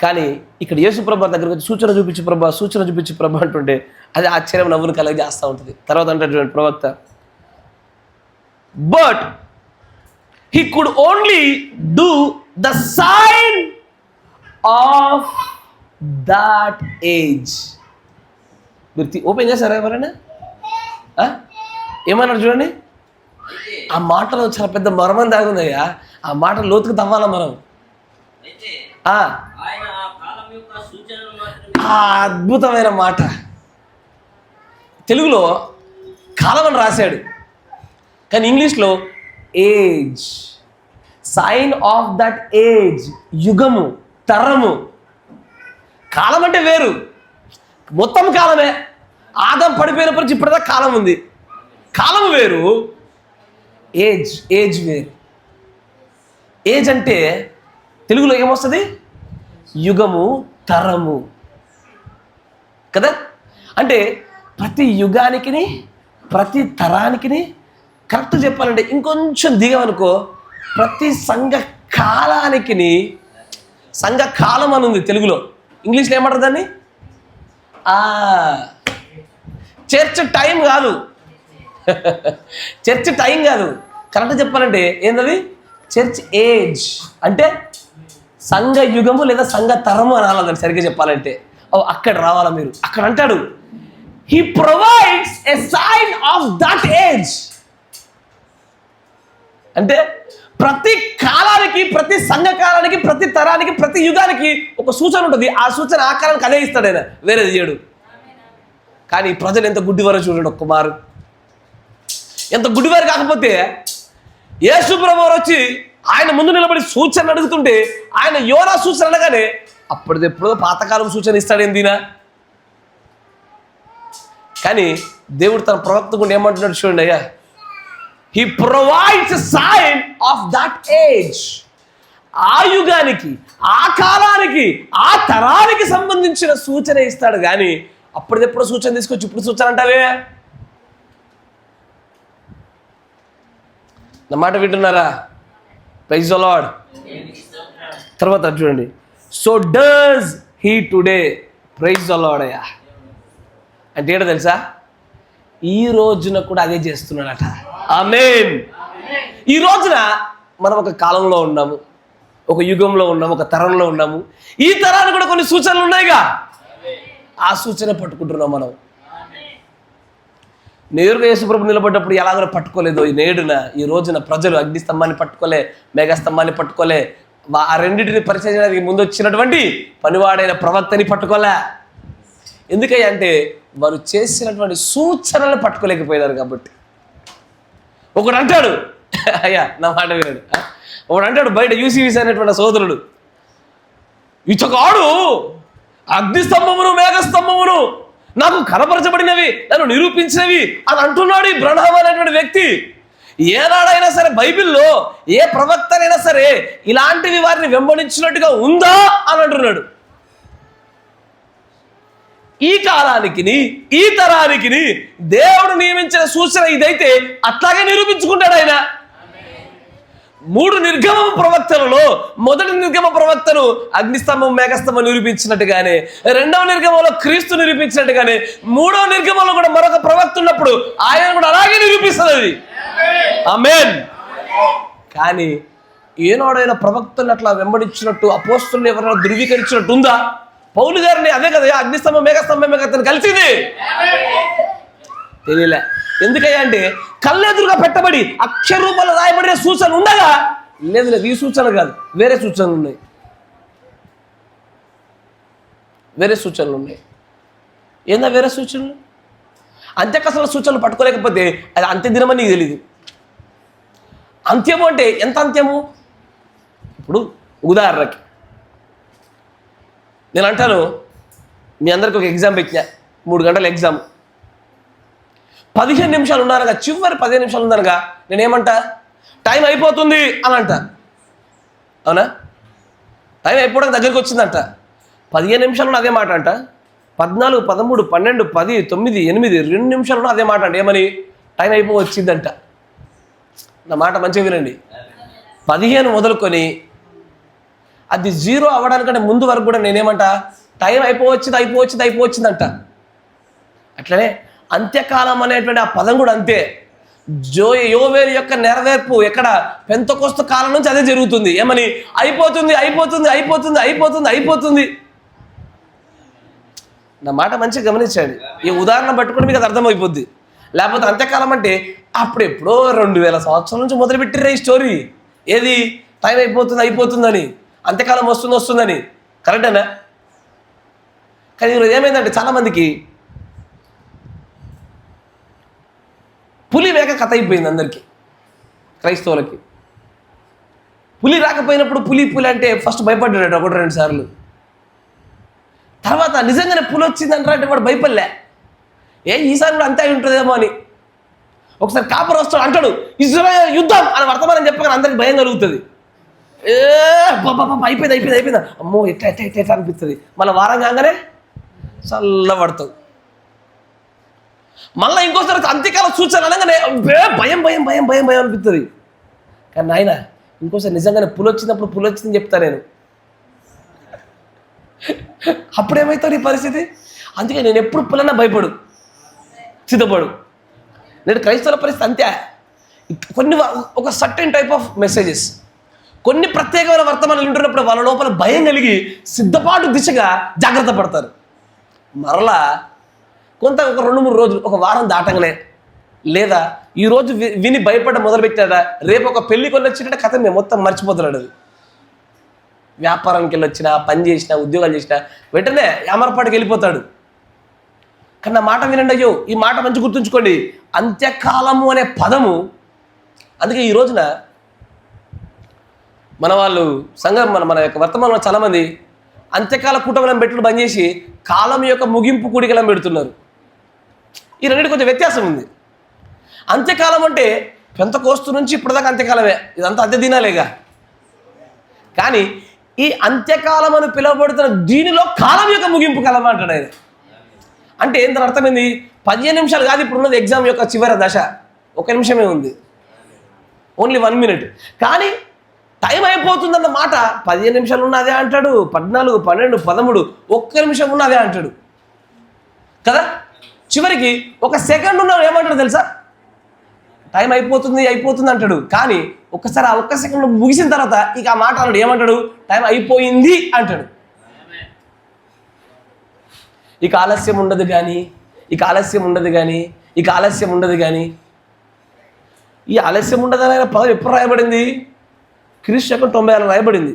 కానీ ఇక్కడ యేసు ప్రభు దగ్గరకు వచ్చి సూచన చూపించి ప్రభు అంటుంటే అది ఆశ్చర్యం, నవ్వును కలగజేస్తూ ఉంటుంది. తర్వాత అంటే ప్రవక్త, but he could only do the sign of that age. మీరు ఓపెన్ చేశారా ఎవరైనా? ఏమన్నారు చూడండి. ఆ మాటలో చాలా పెద్ద మర్మం దాగుందయ్యా. ఆ మాట లోతుకు తవ్వాలా మనం. ఆ అద్భుతమైన మాట తెలుగులో కాలం అని రాశాడు, కానీ ఇంగ్లీష్లో age, sign of that age, యుగము, తరము. కాలం అంటే వేరు, మొత్తం కాలమే. ఆదం పడిపోయినప్పటి నుంచి ఇప్పటిదాకా కాలం ఉంది. కాలం వేరు, ఏజ్ వేరు. ఏజ్ అంటే తెలుగులో ఏమొస్తుంది? యుగము, తరము కదా. అంటే ప్రతి యుగానికి, ప్రతి తరానికి, కరెక్ట్ చెప్పాలంటే ఇంకొంచెం దిగమనుకో, ప్రతి సంఘ కాలానికి, సంఘ కాలం అని ఉంది తెలుగులో. ఇంగ్లీష్లో ఏమంటారు దాన్ని? చర్చ్ టైం కాదు, చర్చ్ టైం కాదు, కరెక్ట్ చెప్పాలంటే ఏంటది? చర్చ్ ఏజ్ అంటే సంఘ యుగము లేదా సంఘ తరము అనాలని సరిగ్గా చెప్పాలంటే. అక్కడ రావాలా మీరు? అక్కడ అంటాడు, he provides a sign of that age. అంటే ప్రతి కాలానికి, ప్రతి సంఘ కాలానికి, ప్రతి తరానికి, ప్రతి యుగానికి ఒక సూచన ఉంటుంది. ఆ సూచన ఆ కాలానికి అదే ఇస్తాడు ఆయన, వేరేది చేయడు. కానీ ప్రజలు ఎంత గుడ్డివారో చూడండి. ఒక్క మారు ఎంత గుడ్డివారు కాకపోతే, యేసు ప్రభువు వచ్చి ఆయన ముందు నిలబడి సూచన అడుగుతుంటే, ఆయన యోనా సూచన అనగానే అప్పటిదెప్పుడో పాతకాలం సూచన ఇస్తాడేందినా. కానీ దేవుడు తన ప్రవక్త గుండా ఏమంటున్నాడు చూడండి అయ్యా, he provides a sign of that age. ఆ యుగానికి, ఆ కాలానికి, ఆ తరానికి సంబంధించిన సూచన ఇస్తాడు. కానీ అప్పటిదెప్పుడో సూచన తీసుకొచ్చి ఇప్పుడు సూచన అంటావే. నా మాట వింటున్నారా? Praise the lord. తర్వాత చూడండి, so does he today. Praise the lord అయ్యా. అంటే ఏంటో తెలుసా? ఈ రోజున కూడా అదే చేస్తున్నాడట. ఆమేన్. ఈ రోజున మనం ఒక కాలంలో ఉన్నాము, ఒక యుగంలో ఉన్నాము, ఒక తరంలో ఉన్నాము. ఈ తరానికి కూడా కొన్ని సూచనలు ఉన్నాయిగా, ఆ సూచన పట్టుకుంటున్నాం మనం. నేరుగా యేసుప్రభు నిలబడ్డప్పుడు ఎలాగో పట్టుకోలేదో, ఈ నేడున ఈ రోజున ప్రజలు అగ్నిస్తంభాన్ని పట్టుకోలే, మేఘస్తంభాన్ని పట్టుకోలే, ఆ రెండింటిని పరిచయం చేయడానికి ముందు వచ్చినటువంటి పనివాడైన ప్రవక్తని పట్టుకోలే. ఎందుకయ్యా అంటే వారు చేసినటువంటి సూచనలు పట్టుకోలేకపోయినారు కాబట్టి. ఒకడు అంటాడు, అయ్యా నా మాట విన్నాడు, ఒకడు అంటాడు బయట యూసీవీసీ అనేటువంటి సోదరుడు, ఇచ్చగాడు అగ్నిస్తంభమును మేఘస్తంభమును నాకు కనపరచబడినవి, నన్ను నిరూపించినవి అని అంటున్నాడు ఈ బ్రహ్మ అనేటువంటి వ్యక్తి. ఏనాడైనా సరే బైబిల్లో ఏ ప్రవక్తనైనా సరే ఇలాంటివి వారిని వెంబడించినట్టుగా ఉందా అని అంటున్నాడు. ఈ కాలానికి, ఈ తరానికి దేవుడు నియమించిన సూచన ఇదైతే అట్లాగే నిరూపించుకుంటాడు ఆయన. 3 నిర్గమ ప్రవక్తలలో మొదటి నిర్గమ ప్రవక్తను అగ్నిస్తంభం మేఘస్తంభం నిరూపించినట్టుగానే, 2వ నిర్గమంలో క్రీస్తు నిరూపించినట్టుగానే, 3వ నిర్గమంలో కూడా మరొక ప్రవక్త ఉన్నప్పుడు ఆయన కూడా అలాగే నిరూపిస్తున్నది. ఆమేన్. కానీ ఏనాడైనా ప్రవక్తను అట్లా వెంబడించినట్టు, అపోస్తులను ఎవరైనా ధృవీకరించినట్టు ఉందా? పౌలు గారిని అదే కదా అగ్నిస్తంభం మేఘస్తంభం అతను కలిసింది తెలియలే. ఎందుకయ్యా అంటే కళ్ళెదురుగా పెట్టబడి అక్షర రూపంలో రాయబడిన సూచన ఉండగా, లేదు ఈ సూచన కాదు, వేరే సూచనలు ఉన్నాయి, వేరే సూచనలు ఉన్నాయి. ఏందా వేరే సూచనలు? అంత్యకసల సూచనలు పట్టుకోలేకపోతే అది అంత్య దినమని నీకు తెలీదు. అంత్యము అంటే ఎంత అంత్యము? ఇప్పుడు ఉదాహరణకి నేను అంటాను, మీ అందరికి ఒక ఎగ్జామ్ పెట్టినా, 3 గంటల ఎగ్జామ్, 15 నిమిషాలు ఉన్నానుగా, చివరి 15 నిమిషాలు ఉన్నానుగా, నేనేమంటా? టైం అయిపోతుంది అని అంట. అవునా? టైం అయిపోవడానికి దగ్గరికి వచ్చిందంట. 15 నిమిషాలు అదే మాట అంట. 14, 13, 12, 10, 9, 8, 2 నిమిషాలు అదే మాట అంట. ఏమని? టైం అయిపో వచ్చిందంట. నా మాట మంచిగా వినండి. 15 మొదలుకొని అది 0 అవ్వడానికంటే ముందు వరకు కూడా నేనేమంటా? టైం అయిపోవచ్చిందంట. అట్లనే అంత్యకాలం అనేటువంటి ఆ పదం కూడా అంతే. యోవేలు యొక్క నెరవేర్పు ఎక్కడ? పెంతెకోస్తు కాలం నుంచి అదే జరుగుతుంది. ఏమని? అయిపోతుంది. నా మాట మంచిగా గమనించండి. ఈ ఉదాహరణ పట్టుకుని మీకు అది అర్థమైపోద్ది. లేకపోతే అంత్యకాలం అంటే అప్పుడెప్పుడో 2000 సంవత్సరాల నుంచి మొదలుపెట్టిర్రే ఈ స్టోరీ. ఏది? టైం అయిపోతుందని, అంత్యకాలం వస్తుందని. కరెక్టేనా? కానీ ఈరోజు ఏమైందంటే చాలామందికి పులి మేక కథ అయిపోయింది. అందరికీ, క్రైస్తవులకి పులి రాకపోయినప్పుడు పులి అంటే ఫస్ట్ భయపడ్డాడు 1-2 సార్లు. తర్వాత నిజంగానే పులి వచ్చిందంటారా అంటే వాడు భయపడలే. ఈసారి కూడా అంతే అయి ఉంటుందేమో అని. ఒకసారి కాపర్ వస్తాడు అంటాడు ఇజ్రాయెల్ యుద్ధం అని వర్తమానం చెప్పగానే అందరికి భయం కలుగుతుంది. అయిపోయిందా అమ్మో ఎట్లా అనిపిస్తుంది. మళ్ళీ వారం కాగానే చల్లబడుతుంది. మళ్ళీ ఇంకోసారి అంత్యకాల సూచన అనగానే భయం అనిపిస్తుంది. కానీ నాయన ఇంకోసారి నిజంగానే పులి వచ్చిందని చెప్తా నేను. అప్పుడేమవుతావు నీ పరిస్థితి? అందుకే నేను ఎప్పుడు పులన్నా భయపడు, సిద్ధపడు. నేను క్రైస్తవుల పరిస్థితి అంతే. కొన్ని ఒక సర్టెన్ టైప్ ఆఫ్ మెసేజెస్, కొన్ని ప్రత్యేకమైన వర్తమానాలు వింటున్నప్పుడు వాళ్ళ లోపల భయం కలిగి సిద్ధపాటు దిశగా జాగ్రత్త పడతారు. మరలా కొంత ఒక 2-3 రోజులు, ఒక వారం దాటంగానే, లేదా ఈరోజు విని భయపడ్డ మొదలుపెట్టాడా రేపు ఒక పెళ్లి కొని వచ్చినట్టు కథ మేము మొత్తం మర్చిపోతున్నాడు. అది వ్యాపారానికి వెళ్ళొచ్చినా, పని చేసినా, ఉద్యోగాలు చేసినా వెంటనే యామరపాటికి వెళ్ళిపోతాడు. కానీ నా మాట వినండి అయ్యో, ఈ మాట మంచి గుర్తుంచుకోండి. అంత్యకాలము అనే పదము, అందుకే ఈ రోజున మన వాళ్ళు సంఘం మన యొక్క వర్తమానంలో చాలామంది అంత్యకాల కూటమిలను పెట్టుడు బంద్ చేసి కాలం యొక్క ముగింపు కూడికలను పెడుతున్నారు. ఈ రెండింటి కొంచెం వ్యత్యాసం ఉంది. అంత్యకాలం అంటే పెంతకోస్తు నుంచి ఇప్పటిదాకా అంత్యకాలమే, ఇదంతా అంత్య దినాలేగా. కానీ ఈ అంత్యకాలం అని పిలువబడుతున్న దీనిలో కాలం యొక్క ముగింపు కాలం అంటాడు ఆయన. అంటే దాని అర్థమైంది, 15 నిమిషాలు కాదు ఇప్పుడు ఉన్నది ఎగ్జామ్ యొక్క చివరి దశ, 1 నిమిషమే ఉంది, ఓన్లీ 1 మినిట్. కానీ టైం అయిపోతుందన్న మాట 15 నిమిషాలు ఉన్నదే అంటాడు, 14, 12, 13, 1 నిమిషం ఉన్నదే అంటాడు కదా. చివరికి 1 సెకండ్ ఉన్నాడు ఏమంటాడు తెలుసా? టైం అయిపోతుంది అంటాడు. కానీ ఒక్కసారి ఆ 1 సెకండ్ ముగిసిన తర్వాత ఇక ఆ మాట అన్నాడు, ఏమంటాడు? టైం అయిపోయింది అంటాడు. ఇక ఆలస్యం ఉండదు కానీ ఈ ఆలస్యం ఉండదని పదం ఎప్పుడు రాయబడింది? క్రీస్తు శకం 96 రాయబడింది.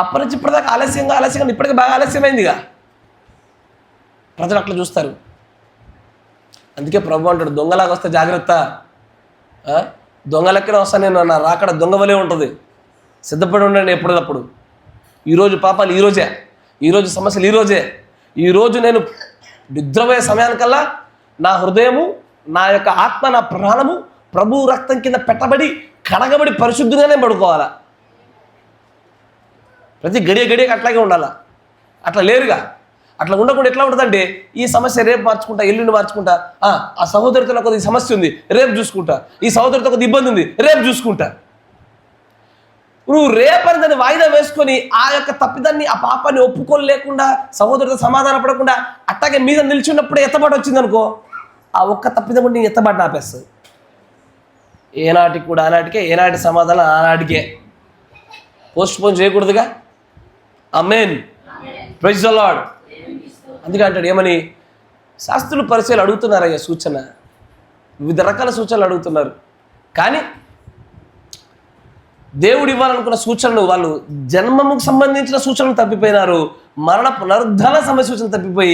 అప్పటి నుంచి ఇప్పటిదాకా ఆలస్యంగా ఇప్పటికీ బాగా ఆలస్యమైందిగా. ప్రజలు అట్లా చూస్తారు. అందుకే ప్రభు అంటాడు, దొంగలాగా వస్తే జాగ్రత్త, దొంగలెక్కనే వస్తా నేను, నా రాకడ దొంగవలే ఉంటుంది, సిద్ధపడి ఉండండి ఎప్పటికప్పుడు. ఈరోజు పాపాలు ఈరోజే, ఈరోజు సమస్యలు ఈరోజు నేను నిద్రపోయే సమయానికల్లా నా హృదయము, నా యొక్క ఆత్మ, నా ప్రాణము ప్రభు రక్తం కింద పెట్టబడి కడగబడి పరిశుద్ధంగానే పడుకోవాలా. ప్రతి గడియకి అట్లాగే ఉండాలా. అట్లా లేరుగా. అట్లా ఉండకుండా ఎట్లా ఉంటుందంటే, ఈ సమస్య రేపు మార్చుకుంటా, ఎల్లుండి మార్చుకుంటా, ఆ సహోదరితో కొద్ది సమస్య ఉంది రేపు చూసుకుంటా, ఈ సహోదరితో కొద్ది ఇబ్బంది ఉంది రేపు చూసుకుంటా. నువ్వు రేపని దాన్ని వాయిదా వేసుకొని ఆ యొక్క తప్పిదాన్ని, ఆ పాపాన్ని ఒప్పుకోలేకుండా, సహోదరితో సమాధాన పడకుండా అట్టాగే మీద నిల్చున్నప్పుడే ఎత్తబాటు వచ్చిందనుకో, ఆ ఒక్క తప్పిదం నీ ఎత్తబాటు ఆపేస్తుంది. ఏనాటికి కూడా ఆనాటికే, ఏనాటి సమాధానం ఆనాటికే. పోస్ట్ పోన్ చేయకూడదుగా. Amen, praise the Lord. అందుకే అంటాడు ఏమని, శాస్త్రులు పరిచయాలు అడుగుతున్నారయ్యా సూచన, వివిధ రకాల సూచనలు అడుగుతున్నారు. కానీ దేవుడు ఇవ్వాలనుకున్న సూచనలు వాళ్ళు జన్మముకు సంబంధించిన సూచనలు తప్పిపోయినారు, మరణ పునరుద్ధరణ సమస్య సూచనలు తప్పిపోయి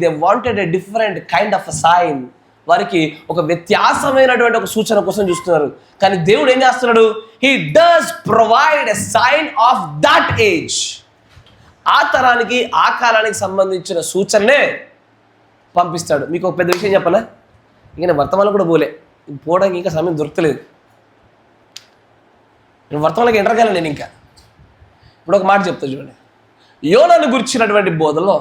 they wanted a different kind of a sign. వారికి ఒక వ్యత్యాసమైనటువంటి ఒక సూచన కోసం చూస్తున్నారు. కానీ దేవుడు ఏం చేస్తున్నాడు? He does provide a sign of that age. ఆ తరానికి, ఆ కాలానికి సంబంధించిన సూచననే పంపిస్తాడు. మీకు ఒక పెద్ద విషయం చెప్పనా? ఇంక నేను వర్తమానం కూడా పోవడానికి ఇంకా సమయం దొరకలేదు. నేను వర్తమానంకి ఎంటర్ కాలే. నేను ఇంకా ఇప్పుడు ఒక మాట చెప్తా చూడండి. యోనాను గురించినటువంటి బోధలో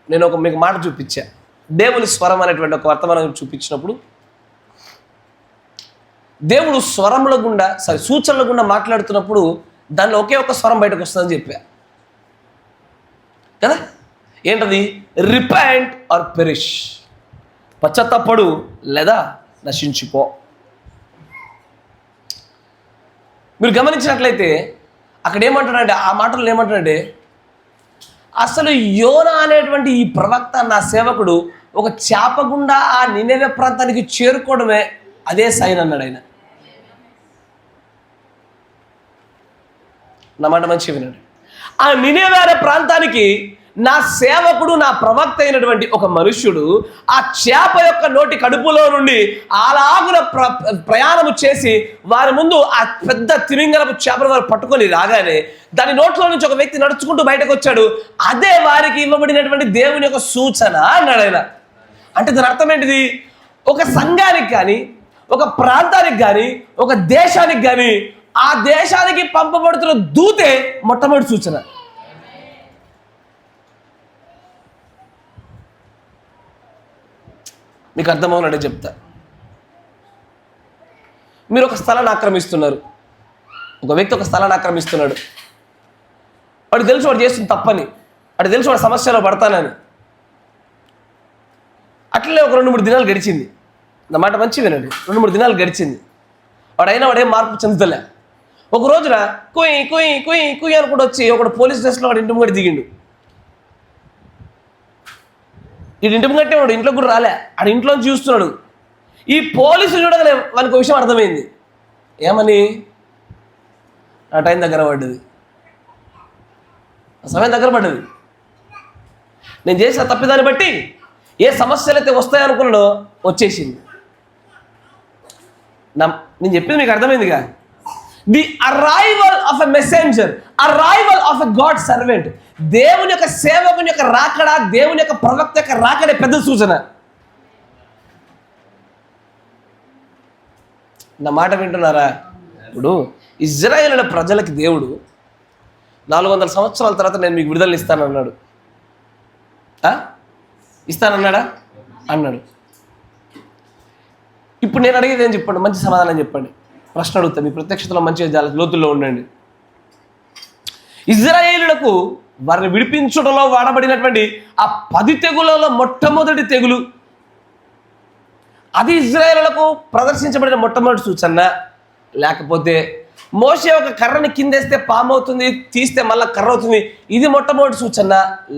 నేను మీకు మాట చూపించా. దేవుని స్వరం అనేటువంటి ఒక వర్తమానం చూపించినప్పుడు దేవుడు సూచనల గుండా మాట్లాడుతున్నప్పుడు దానిలో ఒకే ఒక స్వరం బయటకు వస్తుందని చెప్పా కదా. ఏంటది? Repent are perish. పశ్చాత్తాపడు లేదా నశించిపో. మీరు గమనించినట్లయితే అక్కడ ఏమంటాడంటే, ఆ మాటలు ఏమంటాడంటే, అసలు యోనా అనేటువంటి ఈ ప్రవక్త, నా సేవకుడు, ఒక చేప గుండా ఆ నినెవె ప్రాంతానికి చేరుకోవడమే అదే సైన్ అన్నాడు ఆయన. నా మాట మంచిగా వినండి. ఆ నినెవె అనే ప్రాంతానికి నా సేవకుడు, నా ప్రవక్త అయినటువంటి ఒక మనుష్యుడు ఆ చేప యొక్క నోటి కడుపులో నుండి అలాగున ప్రయాణము చేసి వారి ముందు ఆ పెద్ద తిమింగలపు చేపను వారు పట్టుకొని రాగానే దాని నోట్లో నుంచి ఒక వ్యక్తి నడుచుకుంటూ బయటకు వచ్చాడు. అదే వారికి ఇవ్వబడినటువంటి దేవుని యొక్క సూచన అన్నాడు ఆయన. అంటే దాని అర్థం ఏంటిది? ఒక సంఘానికి కానీ, ఒక ప్రాంతానికి కానీ, ఒక దేశానికి కానీ, ఆ దేశానికి పంపబడుతున్న దూతే మొట్టమొదటి సూచన. మీకు అర్థమవునట్టే చెప్తా. మీరు ఒక స్థలాన్ని ఆక్రమిస్తున్నారు, ఒక వ్యక్తి ఒక స్థలాన్ని ఆక్రమిస్తున్నాడు. వాడు తెలుసు వాడు చేస్తుంది తప్పని, వాడు తెలుసు వాడు సమస్యలో పడతానని. అట్లనే ఒక 2-3 దినాలు గడిచింది. నా మాట మంచి వినండి. 2-3 దినాలు గడిచింది. వాడేం మార్పు చెందుతలే. ఒక రోజున కుయ్ కుయ్ కుయ్ కుయ్ అనుకుంటూ వచ్చి ఒకడు పోలీస్ స్టేషన్లో వాడు ఇంటి ముంగటి దిగిండు. వీడు ఇంటి ముంగట్టే వాడు ఇంట్లో కూడా రాలే, ఆడ ఇంట్లో చూస్తున్నాడు. ఈ పోలీసులు చూడగానే వానికి ఒక విషయం అర్థమైంది. ఏమని? ఆ టైం దగ్గర పడ్డది, ఆ సమయం దగ్గర పడ్డది. నేను చేసిన తప్పిదాన్ని బట్టి ఏ సమస్యలు అయితే వస్తాయనుకున్నాడో వచ్చేసింది. నేను చెప్పింది మీకు అర్థమైందిగా. The arrival of a messenger, arrival of a God servant. దేవుని యొక్క సేవకుని యొక్క రాకడ, దేవుని యొక్క ప్రవక్త యొక్క రాకడే పెద్ద సూచన. నా మాట వింటున్నారా? ఇప్పుడు ఇజ్రాయేలు ప్రజలకి దేవుడు 400 సంవత్సరాల తర్వాత నేను మీకు విడుదల ఇస్తానన్నాడు. ఇస్తానన్నాడా? అన్నాడు. ఇప్పుడు నేను అడిగేది ఏం చెప్పండి, మంచి సమాధానం చెప్పండి. ప్రశ్న అడుగుతా, మీ ప్రత్యక్షతలో మంచిగా లోతుల్లో ఉండండి. ఇజ్రాయేలులకు వారిని విడిపించడంలో వాడబడినటువంటి ఆ 10 తెగులలో మొట్టమొదటి తెగులు, అది ఇజ్రాయేలులకు ప్రదర్శించబడిన మొట్టమొదటి సూచన. లేకపోతే మోషే ఒక కర్రని కిందేస్తే పాము అవుతుంది, తీస్తే మళ్ళీ కర్ర అవుతుంది, ఇది మొట్టమొదటి సూచన.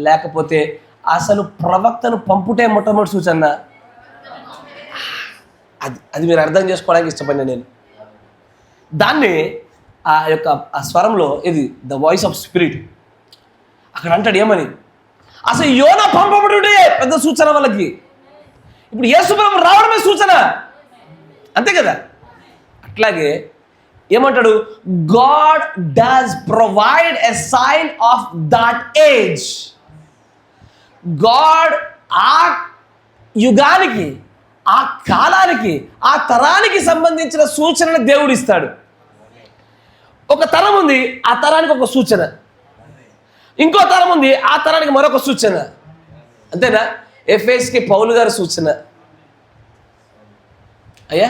లేకపోతే అసలు ప్రవక్తను పంపుటే మొట్టమొదటి సూచన. అది మీరు అర్థం చేసుకోవడానికి ఇష్టపడిన నేను దాన్ని ఆ స్వరంలో ఇది ద వాయిస్ ఆఫ్ స్పిరిట్. అక్కడ అంటాడు ఏమని? అసలు యోనా పంపబడుడే పెద్ద సూచన వాళ్ళకి. ఇప్పుడు యేసు ప్రభు రావడమే సూచన, అంతే కదా. అట్లాగే ఏమంటాడు? God does provide a sign of that age. God ఆ యుగానికి, ఆ కాలానికి, ఆ తరానికి సంబంధించిన సూచనను దేవుడు ఇస్తాడు. ఒక తరం ఉంది, ఆ తరానికి ఒక సూచన. ఇంకో తరం ఉంది, ఆ తరానికి మరొక సూచన. అంతేనా? ఎఫెసుకి పౌలు గారి సూచన. అయ్యా,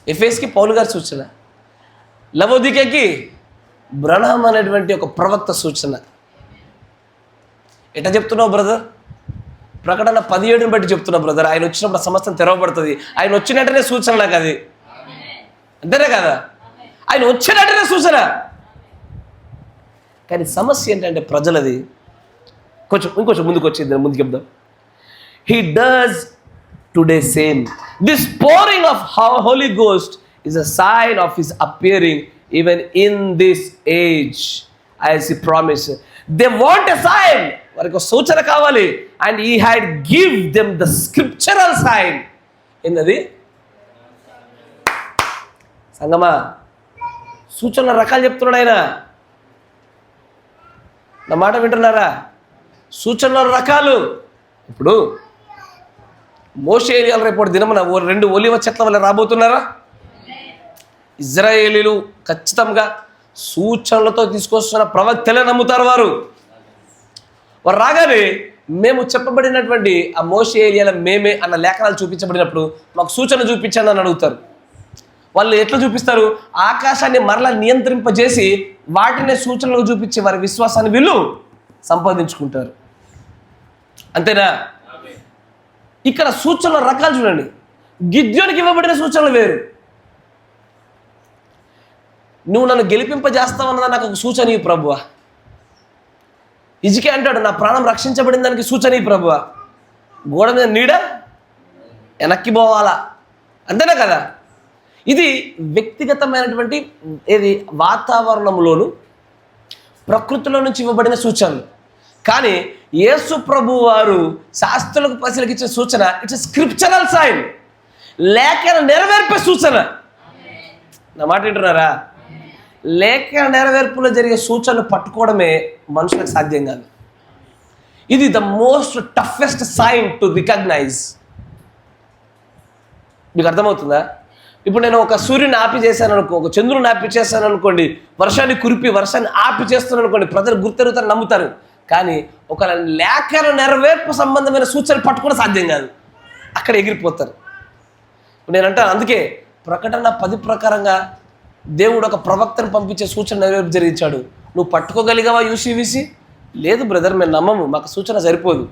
ఎఫెసుకి పౌలు గారి సూచన. లవోదికకి బ్రహ్మ అనేటువంటి ఒక ప్రవక్త సూచన. ఎట్లా చెప్తున్నావు బ్రదర్? ప్రకటన 17 బట్టి చెప్తున్నా బ్రదర్. ఆయన వచ్చినప్పుడు సమస్తం తెరవబడుతుంది. ఆయన వచ్చినట్టునే సూచన నాకు అది, అంతేనే కదా? ఆయన వచ్చినట్టునే సూచన. కానీ సమస్య ఏంటంటే ప్రజలది ఇంకొంచెం ముందుకు వచ్చింది. ముందుకు చెప్దాం. He does today same. This pouring of Holy Ghost is a sign of his appearing even in this age as he promised. They want a sign. వారికి సూచన కావాలి. And he had give them the scriptural sign. ఏంటది? సంగమా, సూచనల రకాలు చెప్తున్నాడు ఆయన. నా మాట వింటున్నారా? సూచనల రకాలు. ఇప్పుడు మోషే ఏలియాలు రేపు దినమున 2 ఒలివ చెట్ల వల్ల రాబోతున్నారా? ఇజ్రాయేలీలు ఖచ్చితంగా సూచనలతో తీసుకొస్తున్న ప్రవక్తలే నమ్ముతారు. వారు రాగానే మేము చెప్పబడినటువంటి ఆ మోషే ఏలియాల మేమే అన్న లేఖనాలు చూపించబడినప్పుడు మాకు సూచన చూపించండి అని అడుగుతారు. వాళ్ళు ఎట్లా చూపిస్తారు? ఆకాశాన్ని మరలా నియంత్రింపజేసి వాటినే సూచనలు చూపించి వారి విశ్వాసాన్ని వీళ్ళు సంపాదించుకుంటారు. అంతేనా? ఇక్కడ సూచనల రకాలు చూడండి. గిద్యోనికి ఇవ్వబడిన సూచనలు వేరు. నువ్వు నన్ను గెలిపింపజేస్తావన్నదా నాకు ఒక సూచన ఈ ప్రభువా. హిజ్కియా అంటాడు, నా ప్రాణం రక్షించబడిన దానికి సూచన ఈ ప్రభువా. గోడ మీద నీడ వెనక్కి పోవాలా, అంతేనా కదా? ఇది వ్యక్తిగతమైనటువంటి ఏది వాతావరణంలోను ప్రకృతిలో నుంచి ఇవ్వబడిన సూచనలు. కానీ యేసు ప్రభు వారు శాస్త్రులకు ప్రజలకు ఇచ్చే సూచన ఇట్స్ స్క్రిప్చరల్ సైన్, లేఖన నెరవేర్పే సూచన. నా మాట వింటున్నారా? లేఖన నెరవేర్పులో జరిగే సూచనలు పట్టుకోవడమే మనుషులకు సాధ్యం కాదు. ఇది the most toughest sign to recognise. మీకు అర్థమవుతుందా? ఇప్పుడు నేను ఒక సూర్యుని ఆపి చేశాను అనుకో, ఒక చంద్రుని ఆపి చేశాను అనుకోండి, వర్షాన్ని ఆపి చేస్తున్నాను అనుకోండి, ప్రజలు గుర్తెరుగుతారు, నమ్ముతారు. కానీ ఒక లేఖన నెరవేర్పు సంబంధమైన సూచనలు పట్టుకోవడం సాధ్యం కాదు, అక్కడ ఎగిరిపోతారు. నేనంటాను, అందుకే ప్రకటన 10 ప్రకారంగా దేవుడు ఒక ప్రవక్తను పంపించే సూచన నెరవేర్పు జరిగించాడు. నువ్వు పట్టుకోగలిగావా యూసీవీసీ? లేదు బ్రదర్, మేము నమ్మము, మాకు సూచన సరిపోదు.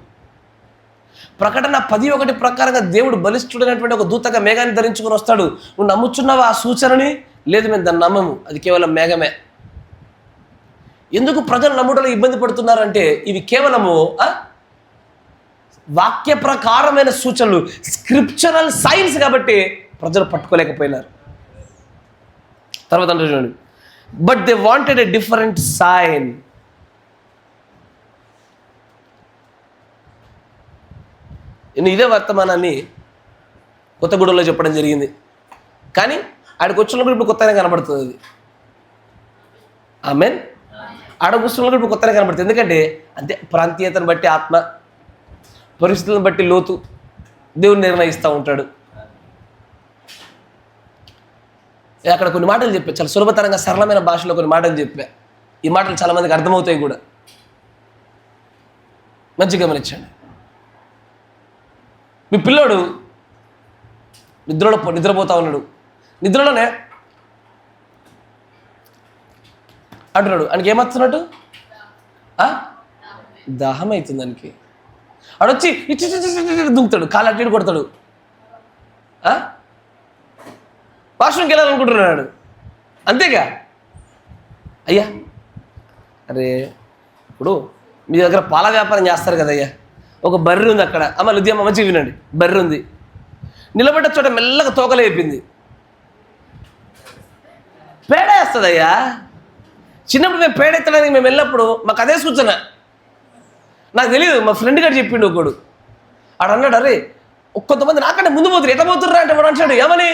ప్రకటన 10:1 ప్రకారంగా దేవుడు బలిష్ఠుడైనటువంటి ఒక దూతగా మేఘాన్ని ధరించుకొని వస్తాడు. నువ్వు నమ్ముచున్నావా ఆ సూచనని? లేదు, మేము దాన్ని నమ్మము, అది కేవలం మేఘమే. ఎందుకు ప్రజలు నమ్ముటలో ఇబ్బంది పడుతున్నారంటే ఇవి కేవలము వాక్య ప్రకారమైన సూచనలు, స్క్రిప్చరల్ సైన్స్ కాబట్టి ప్రజలు పట్టుకోలేకపోయినారు. తర్వాత అంటే చూడండి, but they wanted a different sign. ఇదే వర్తమానాన్ని కొత్తగూడెంలో చెప్పడం జరిగింది. కానీ ఆడికి వచ్చినప్పుడు ఇప్పుడు కొత్తనే కనబడుతుంది అది. ఆమెన్. ఆడ కూర్చున్నప్పుడు ఇప్పుడు కొత్తనే కనబడుతుంది. ఎందుకంటే అంతే, ప్రాంతీయతను బట్టి ఆత్మ, పరిస్థితులను బట్టి లోతు దేవుడు నిర్ణయిస్తూ ఉంటాడు. అక్కడ కొన్ని మాటలు చెప్పా, చాలా సులభతరంగా సరళమైన భాషలో కొన్ని మాటలు చెప్పా. ఈ మాటలు చాలామందికి అర్థమవుతాయి కూడా. మంచిగా గమనించండి. మీ పిల్లోడు నిద్రపోతా ఉన్నాడు. నిద్రలోనే అంటున్నాడు, ఆయనకి ఏమవుతున్నట్టు దాహం అవుతుంది. దానికి ఆడొచ్చి దుంకుతాడు, కాలు అటు ఇటు కొడతాడు, వాష్రూమ్కి వెళ్ళాలనుకుంటున్నాడు. అంతేగా అయ్యా? అరే, ఇప్పుడు మీ దగ్గర పాల వ్యాపారం చేస్తారు కదయ్యా, ఒక బర్రె ఉంది అక్కడ. అమ్మ లుద్యమ్మ మంచిగా వినండి, బర్రె ఉంది, నిలబడ్డ చోట మెల్లగా తోకలేపింది, పేడేస్తుందయ్యా. చిన్నప్పుడు మేము పేడెత్తడానికి మేము వెళ్ళినప్పుడు మాకు అదే సూచన. నాకు తెలియదు, మా ఫ్రెండ్ గారు చెప్పిండు ఒకడు. ఆడు అన్నాడు, అరే కొంతమంది నాకంటే ముందు పోతురు, ఎట్లా పోతుర్రా అంటే వాడు అంటాడు, ఏమని?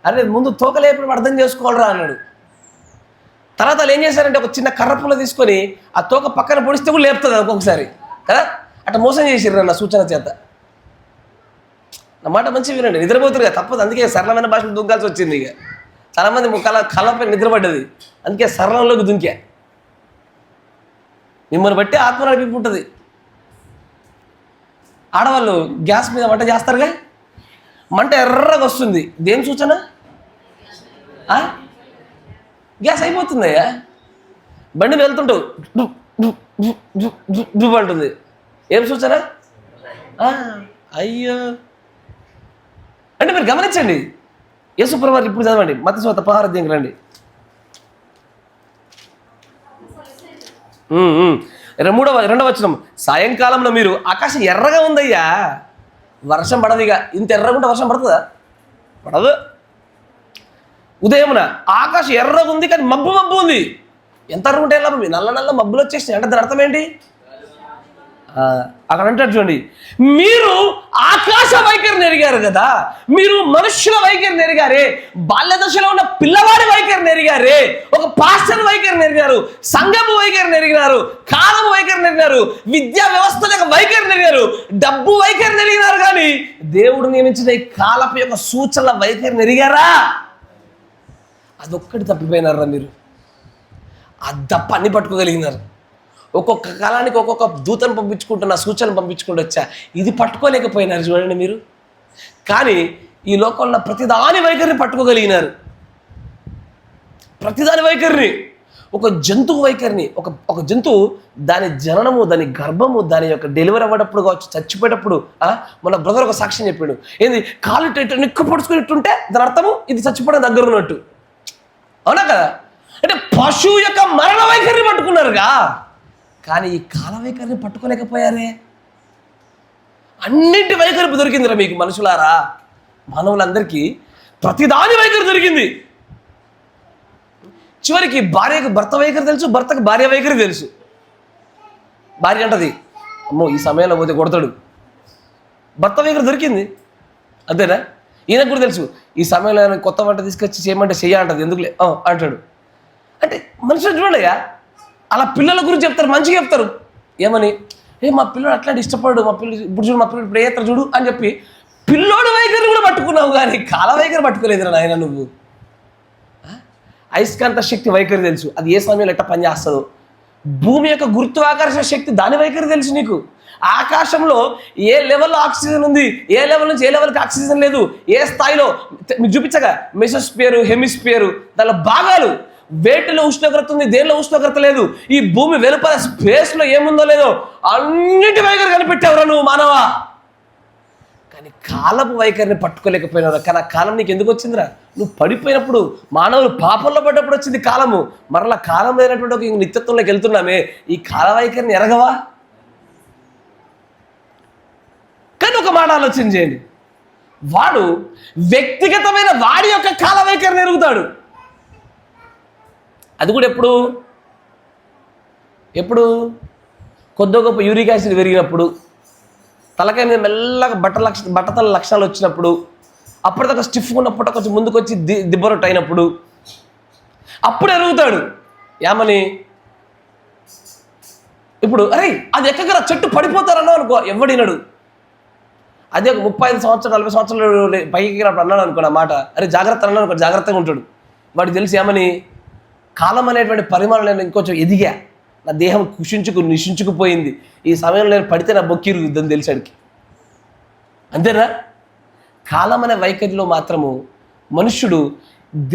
అరే ముందు తోకలేపడం అర్థం చేసుకోవాలరా అన్నాడు. తర్వాత వాళ్ళు ఏం చేశారంటే ఒక చిన్న కర్రపుల్ల తీసుకొని ఆ తోక పక్కన పొడిస్తే కూడా లేపుతుంది ఒక్కొక్కసారి కదా. అట్లా మోసం చేసిర్రు నా సూచన చేత. నా మాట మంచిగా వినండి, నిద్రపోతురుగా తప్పదు. అందుకే సరళమైన భాషలో దుంకాల్సి వచ్చింది. ఇక చాలామంది కళ్ళపై నిద్రపడ్డది, అందుకే సరళంలోకి దుంకా. మిమ్మల్ని బట్టి ఆత్మ నడిపి ఉంటుంది. ఆడవాళ్ళు గ్యాస్ మీద వంట చేస్తారుగా, మంట ఎర్రగా వస్తుంది, దేని సూచన? గ్యాస్ అయిపోతుందయ్యా. బండి వెళ్తుంటావు అంటుంది, ఏం సూచన? అయ్యో అంటే మీరు గమనించండి. యేసుప్రభువారు ఇప్పుడు చదవండి, మత్తయి సువార్త 16వ అధ్యాయంకి రండి. 2వ వచనం, సాయంకాలంలో మీరు ఆకాశం ఎర్రగా ఉందయ్యా, వర్షం పడదు. ఇక ఇంత ఎర్రగుంటే వర్షం పడుతుందా? పడదు. ఉదయమున ఆకాశం ఎర్రగా ఉంది కానీ మబ్బు ఉంది. ఎంత ఎర్రగుంటే ఎలా? నల్ల మబ్బులు వచ్చేసినాయి అంటే దాని అర్థం ఏంటి? అక్కడ అంటాడు చూడండి, మీరు ఆకాశ వైఖరిని ఎరిగారు కదా, మీరు మనుష్యుల వైఖరిని ఎరిగారే, బాల్య దశలో ఉన్న పిల్లవాడి వైఖరిని ఎరిగారే, ఒక పాస్టర్ వైఖరిని ఎరిగారు, సంఘపు వైఖరిని ఎరిగినారు, కాలము వైఖరిని ఎరిగినారు, విద్యా వ్యవస్థ యొక్క వైఖరిని ఎరిగారు, డబ్బు వైఖరిని ఎరిగినారు. కానీ దేవుడు నియమించిన ఈ కాలపు యొక్క సూచనల వైఖరిని ఎరిగారా? అదొక్కటి తప్పిపోయినారా మీరు? అది తప్ప అన్ని పట్టుకోగలిగినారు. ఒక్కొక్క కాలానికి ఒక్కొక్క దూతను పంపించుకుంటున్నా, సూచనలు పంపించుకుంటూ వచ్చా, ఇది పట్టుకోలేకపోయినారు చూడండి మీరు. కానీ ఈ లోకంలో ప్రతిదాని వైఖరిని పట్టుకోగలిగినారు. ప్రతిదాని వైఖరిని, ఒక జంతువు వైఖరిని, ఒక జంతువు దాని జననము, దాని గర్భము, దాని యొక్క డెలివరీ అవ్వటప్పుడు కావచ్చు, చచ్చిపోయేటప్పుడు మన బ్రదర్ ఒక సాక్ష్యం చెప్పాడు. ఏంది, కాలు నిక్కు పొడుచుకున్నట్టుంటే దాని అర్థము ఇది చచ్చిపోవడం దగ్గర ఉన్నట్టు. అవునా కదా? అంటే పశువు యొక్క మరణ వైఖరిని పట్టుకున్నారుగా, కానీ ఈ కాల వైఖరిని పట్టుకోలేకపోయారే. అన్నింటి వైఖరి దొరికిందిరా మీకు మనుషులారా. మానవులందరికీ ప్రతిదాని వైఖరి దొరికింది. చివరికి భార్యకు భర్త వైఖరి తెలుసు, భర్తకు భార్య వైఖరి తెలుసు. భార్య అంటది, అమ్మో ఈ సమయంలో పోతే కొడతాడు. భర్త వైఖరి దొరికింది, అంతేనా? ఈయనకు కూడా తెలుసు ఈ సమయంలో ఆయన కొత్త వంట తీసుకొచ్చి చేయమంటే చెయ్య అంటది, ఎందుకులే అంటాడు. అంటే మనుషులు చూడయ్యా, అలా పిల్లల గురించి చెప్తారు, మంచిగా చెప్తారు. ఏమని, మా పిల్లడు అట్లాంటి ఇష్టపడు, మా పిల్లడు ఇప్పుడు చూడు, మా పిల్లడు ఇప్పుడు ఏత్ర చూడు అని చెప్పి పిల్లోడు వైఖరి కూడా పట్టుకున్నావు, కానీ కాల వైఖరి పట్టుకోలేదురా నాయన నువ్వు. అయస్కాంత శక్తి వైఖరి తెలుసు, అది ఏ సమయంలో ఎట్లా పనిచేస్తుందో. భూమి యొక్క గురుత్వాకర్షణ శక్తి దాని వైఖరి తెలుసు నీకు. ఆకాశంలో ఏ లెవెల్లో ఆక్సిజన్ ఉంది, ఏ లెవెల్ నుంచి ఏ లెవెల్కి ఆక్సిజన్ లేదు, ఏ స్థాయిలో మీకు చూపించగా మెసోస్పియర్, హెమిస్పియర్, దానిలో భాగాలు, వేటిలో ఉష్ణోగ్రత ఉంది, దేనిలో ఉష్ణోగ్రత లేదు, ఈ భూమి వెలుపల స్పేస్లో ఏముందో లేదో అన్నిటి వైఖరి కనిపెట్టావురా నువ్వు మానవా. కానీ కాలపు వైఖరిని పట్టుకోలేకపోయినావురా. కానీ ఆ కాలం నీకు ఎందుకు వచ్చిందిరా? నువ్వు పడిపోయినప్పుడు, మానవులు పాపంలో పడ్డప్పుడు వచ్చింది కాలము. మరలా కాలం లేనటువంటి ఒక నిత్యత్వంలోకి వెళ్తున్నామే, ఈ కాల వైఖరిని ఎరగవా? కానీ ఒక మాట ఆలోచన చేయండి, వాడు వ్యక్తిగతమైన వాడి యొక్క కాల వైఖరిని ఎరుగుతాడు. అది కూడా ఎప్పుడు కొద్ది గొప్ప యూరిక్ యాసిడ్ పెరిగినప్పుడు, తలకాయ మీద మెల్లగా బట్టతల లక్షణాలు వచ్చినప్పుడు, అప్పటిదాకా స్టిఫ్గా ఉన్నప్పుడు కొంచెం ముందుకు వచ్చి దిబ్బరొట్టు అయినప్పుడు అప్పుడు ఎరుగుతాడు. ఏమని? ఇప్పుడు అరే అది ఎక్కగల చెట్టు పడిపోతారన్నావు అనుకో, ఎవడినడు. అదే ఒక 35 సంవత్సరాలు 40 సంవత్సరాలు పైకి అన్నాడు అనుకో ఆ మాట, అరే జాగ్రత్త అన్నాడు అనుకో, జాగ్రత్తగా ఉంటాడు. వాడికి తెలిసి ఏమని, కాలం అనేటువంటి పరిమాణం నేను ఇంకొంచెం ఎదిగా, నా దేహం నిశించుకుపోయింది, ఈ సమయంలో నేను పడితే నా బొక్కిరుగుద్దని తెలిసాడికి. అంతేనా? కాలం అనే వైఖరిలో మాత్రము మనుష్యుడు,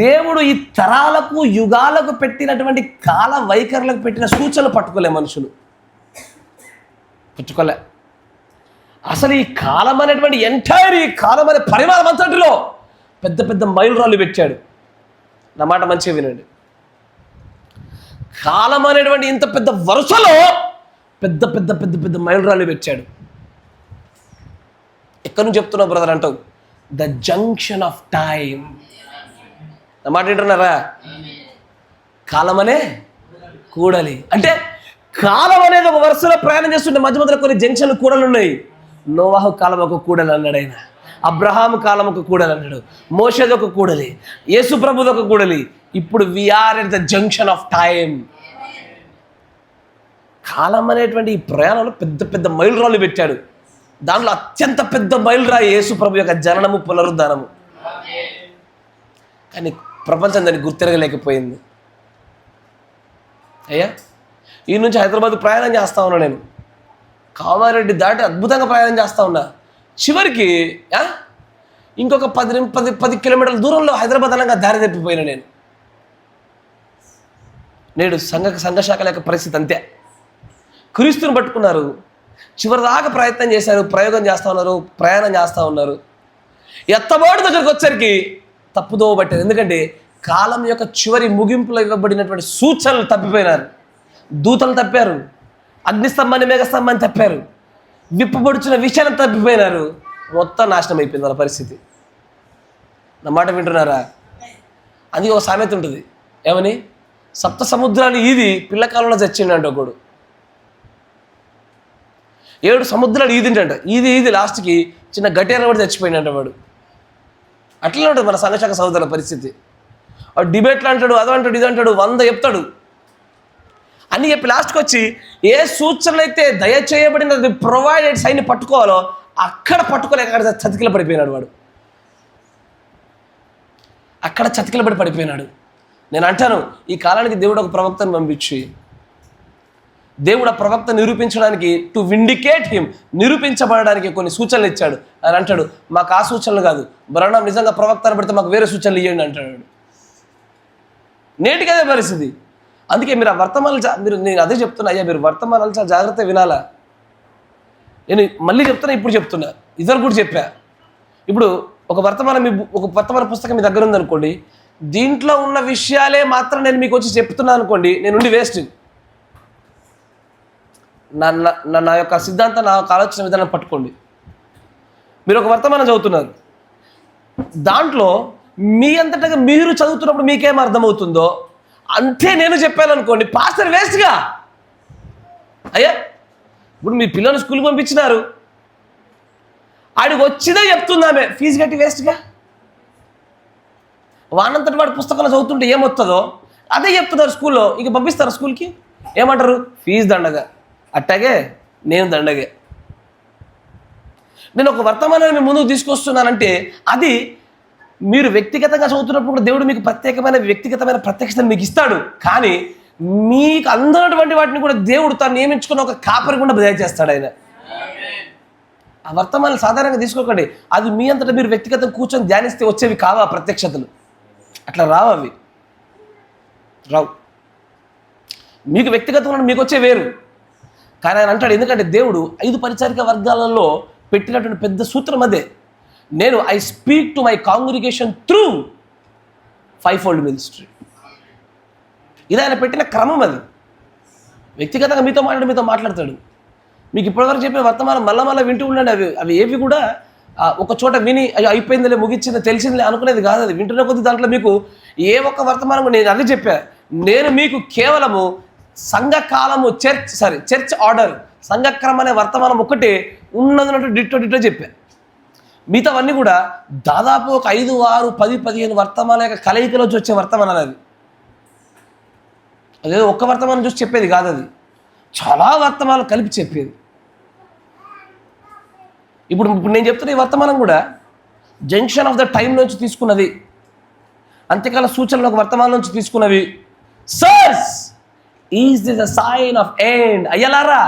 దేవుడు ఈ తరాలకు యుగాలకు పెట్టినటువంటి కాల వైఖరులకు పెట్టిన సూచనలు పట్టుకోలే మనుషులు, పట్టుకోలే. అసలు ఈ కాలం అనేటువంటి ఈ కాలం అనే పరిమాణం అంతటిలో పెద్ద పెద్ద మైలురాళ్ళు పెట్టాడు. నా మాట మంచిగా వినండి. కాలం అనేటువంటి ఇంత పెద్ద వరుసలో పెద్ద పెద్ద పెద్ద పెద్ద మైలురాళ్ళు పెట్టాడు. ఎక్కడి నుంచి చెప్తున్నావు బ్రదర్ అంటావు? The junction of time. నా మాట వింటున్నారా? కాలం అనే కూడలి అంటే కాలం అనేది ఒక వరుసలో ప్రయాణం చేస్తుంటే మధ్య మధ్యలో కొన్ని జంక్షన్లు కూడలు ఉన్నాయి. నోవాహు కాలం ఒక కూడలి అన్నాడు ఆయన, అబ్రహాము కాలం ఒక కూడలి అన్నాడు, మోషేది ఒక కూడలి, యేసు ప్రభుది ఒక కూడలి. ఇప్పుడు we are at the junction of time. కాలం అనేటువంటి ఈ ప్రయాణంలో పెద్ద పెద్ద మైలురాళ్ళు పెట్టాడు. దానిలో అత్యంత పెద్ద మైలురాయి యేసు ప్రభు యొక్క జననము, పునరుద్ధానము. కానీ ప్రపంచం దాన్ని గుర్తిరగలేకపోయింది. అయ్యా, ఈ నుంచి హైదరాబాద్ ప్రయాణం చేస్తా ఉన్నా నేను, కామారెడ్డి దాటి అద్భుతంగా ప్రయాణం చేస్తూ ఉన్నా. చివరికి ఇంకొక 10 కిలోమీటర్ల దూరంలో హైదరాబాద్ అనగా దారి తప్పిపోయినా నేను. నేడు సంఘశాఖల యొక్క పరిస్థితి అంతే. క్రీస్తుని పట్టుకున్నారు, చివరిదాకా ప్రయత్నం చేశారు, ప్రయోగం చేస్తూ ఉన్నారు, ప్రయాణం చేస్తూ ఉన్నారు. ఎత్తబోటు దగ్గరికి వచ్చరికి తప్పుదోవ పట్టారు. ఎందుకంటే కాలం యొక్క చివరి ముగింపులో ఇవ్వబడినటువంటి సూచనలు తప్పిపోయినారు. దూతలు తప్పారు, అగ్నిస్తంభాన్ని మేఘస్తంభాన్ని తప్పారు, విప్పబడుచున్న విషయాన్ని తప్పిపోయినారు. మొత్తం నాశనం అయిపోయింది వాళ్ళ పరిస్థితి. నా మాట వింటున్నారా? అది ఒక సామెత ఉంటుంది, ఏమని, 7 సముద్రాలు ఈది పిల్లకాలంలో చచ్చిండంట ఒకడు. 7 సముద్రాలు ఈదింటంట, ఈది లాస్ట్కి చిన్న గట్టేర కూడా చచ్చిపోయినంట వాడు. అట్లనే ఉంటుంది మన సంఘశాఖ సహోదరుల పరిస్థితి. వాడు డిబేట్లు అంటాడు, అదంటాడు, ఇదంటాడు, 100 చెప్తాడు అని చెప్పి లాస్ట్కి వచ్చి ఏ సూచనలు అయితే దయచేయబడినది ప్రొవైడెడ్ సైన్ని పట్టుకోవాలో అక్కడ పట్టుకోలేక అక్కడ చతికిల పడిపోయినాడు వాడు. అక్కడ చతికిల పడిపోయినాడు. నేను అంటాను, ఈ కాలానికి దేవుడు ఒక ప్రవక్తను పంపించి, దేవుడు ఆ ప్రవక్త నిరూపించడానికి, టు విండికేట్ హిమ్, నిరూపించబడడానికి కొన్ని సూచనలు ఇచ్చాడు. అని అంటాడు, మాకు ఆ సూచనలు కాదు, బ్రహ్మం నిజంగా ప్రవక్తను పెడితే మాకు వేరే సూచనలు ఇవ్వండి అంటాడు. నేటికి అదే పరిస్థితి. అందుకే మీరు ఆ వర్తమానాలు నేను అదే చెప్తున్నా, అయ్యా మీరు వర్తమానాలు చాలా జాగ్రత్తగా వినాలా. నేను మళ్ళీ చెప్తున్నా, ఇప్పుడు చెప్తున్నా, ఇద్దరు కూడా చెప్పా. ఇప్పుడు ఒక వర్తమాన పుస్తకం మీ దగ్గర ఉందనుకోండి, దీంట్లో ఉన్న విషయాలే మాత్రం నేను మీకు వచ్చి చెప్తున్నాను అనుకోండి, నేను ఉండి వేస్ట్. నా యొక్క సిద్ధాంతం, నా యొక్క ఆలోచన విధానం పట్టుకోండి. మీరు ఒక వర్తమానం చదువుతున్నారు, దాంట్లో మీ అంతటా మీరు చదువుతున్నప్పుడు మీకేం అర్థమవుతుందో అంతే నేను చెప్పాను అనుకోండి, పాస్టర్ వేస్ట్గా. అయ్యా ఇప్పుడు మీ పిల్లల్ని స్కూల్కి పంపించినారు, ఆడికి వచ్చిదే చెప్తుందామే, ఫీజు కట్టి వేస్ట్గా. వానంతటి వాడు పుస్తకాలు చదువుతుంటే ఏమొస్తుందో అదే చెప్తున్నారు స్కూల్లో. ఇక పంపిస్తారు స్కూల్కి, ఏమంటారు? ఫీజు దండగా. అట్టాగే నేను దండగే. నేను ఒక వర్తమానాన్ని మీ ముందుకు తీసుకొస్తున్నానంటే అది మీరు వ్యక్తిగతంగా చదువుతున్నప్పుడు కూడా దేవుడు మీకు ప్రత్యేకమైన వ్యక్తిగతమైన ప్రత్యక్షతను మీకు ఇస్తాడు. కానీ మీకు అందనటువంటి వాటిని కూడా దేవుడు తాను నియమించుకున్న ఒక కాపరి కూడా దయచేస్తాడు ఆయన. ఆ వర్తమానాలు సాధారణంగా తీసుకోకండి. అది మీ అంతటా మీరు వ్యక్తిగతంగా కూర్చొని ధ్యానిస్తే వచ్చేవి కావా ప్రత్యక్షతలు? అట్లా రావు, అవి రావు. మీకు వ్యక్తిగతంగా మీకు వచ్చే వేరు. కానీ ఆయన అంటాడు, ఎందుకంటే దేవుడు 5 పరిచారిక వర్గాలలో పెట్టినటువంటి పెద్ద సూత్రం అదే. I speak to my congregation through 5-fold ministry. ఇది ఆయన పెట్టిన క్రమం. అది వ్యక్తిగతంగా మీతో మాట్లాడతాడు. మీకు ఇప్పటివరకు చెప్పిన వర్తమానం మళ్ళా వింటూ ఉండండి. అవి ఏవి కూడా ఒక చోట విని అయిపోయిందిలే, ముగిచ్చింది, తెలిసిందిలే అనుకునేది కాదు. అది వింటున్న కొద్ది దాంట్లో మీకు ఏ ఒక్క వర్తమానం నేను అదే చెప్పాను. నేను మీకు కేవలము సంఘకాలము చర్చ్ ఆర్డర్, సంఘక్రమం అనే వర్తమానం ఒకటే ఉన్నదన్నట్టు డిట్టో చెప్పాను. మిగతావన్నీ కూడా దాదాపు ఒక 5, 6, 10, 15 వర్తమానాల యొక్క కలయికలో వచ్చే వర్తమానాలు. అది అదేదో ఒక్క వర్తమానం చూసి చెప్పేది కాదు, అది చాలా వర్తమానాలు కలిపి చెప్పేది. ఇప్పుడు నేను చెప్తున్న ఈ వర్తమానం కూడా జంక్షన్ ఆఫ్ ద టైం నుంచి తీసుకున్నది, అంత్యకాల సూచనలు ఒక వర్తమానం నుంచి తీసుకున్నవి. Sirs is this the sign of end, అయ్యలారా